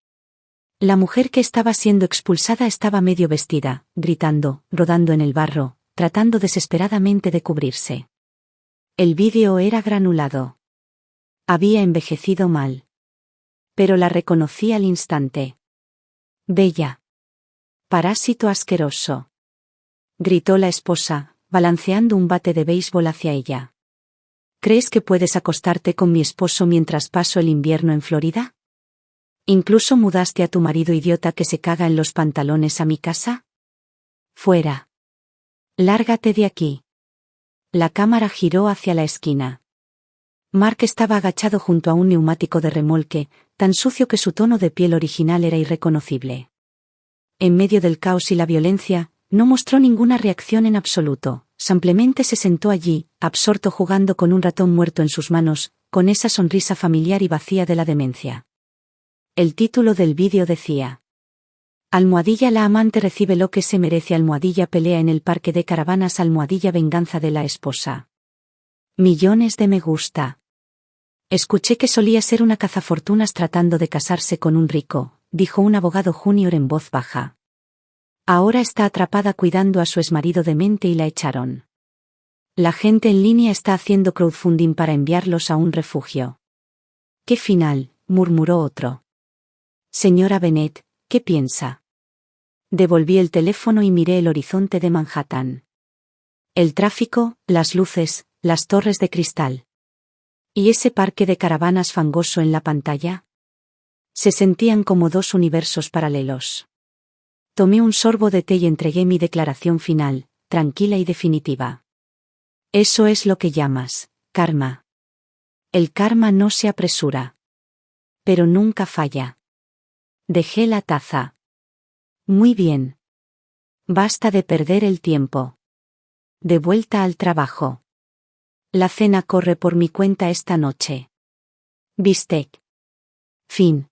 [SPEAKER 1] La mujer que estaba siendo expulsada estaba medio vestida, gritando, rodando en el barro, tratando desesperadamente de cubrirse. El vídeo era granulado. Había envejecido mal. Pero la reconocí al instante. «Bella. Parásito asqueroso», gritó la esposa, balanceando un bate de béisbol hacia ella. ¿Crees que puedes acostarte con mi esposo mientras paso el invierno en Florida? ¿Incluso mudaste a tu marido idiota que se caga en los pantalones a mi casa? Fuera. Lárgate de aquí. La cámara giró hacia la esquina. Mark estaba agachado junto a un neumático de remolque, tan sucio que su tono de piel original era irreconocible. En medio del caos y la violencia, no mostró ninguna reacción en absoluto, simplemente se sentó allí, absorto jugando con un ratón muerto en sus manos, con esa sonrisa familiar y vacía de la demencia. El título del vídeo decía: Almohadilla la amante recibe lo que se merece. Almohadilla pelea en el parque de caravanas. Almohadilla venganza de la esposa. Millones de me gusta. Escuché que solía ser una cazafortunas tratando de casarse con un rico, dijo un abogado junior en voz baja. Ahora está atrapada cuidando a su exmarido demente y la echaron. La gente en línea está haciendo crowdfunding para enviarlos a un refugio. ¡Qué final!, murmuró otro. Señora Bennett, ¿qué piensa? Devolví el teléfono y miré el horizonte de Manhattan. El tráfico, las luces, las torres de cristal. ¿Y ese parque de caravanas fangoso en la pantalla? Se sentían como dos universos paralelos. Tomé un sorbo de té y entregué mi declaración final, tranquila y definitiva. Eso es lo que llamas karma. El karma no se apresura. Pero nunca falla. Dejé la taza. Muy bien. Basta de perder el tiempo. De vuelta al trabajo. La cena corre por mi cuenta esta noche. Bistec. Fin.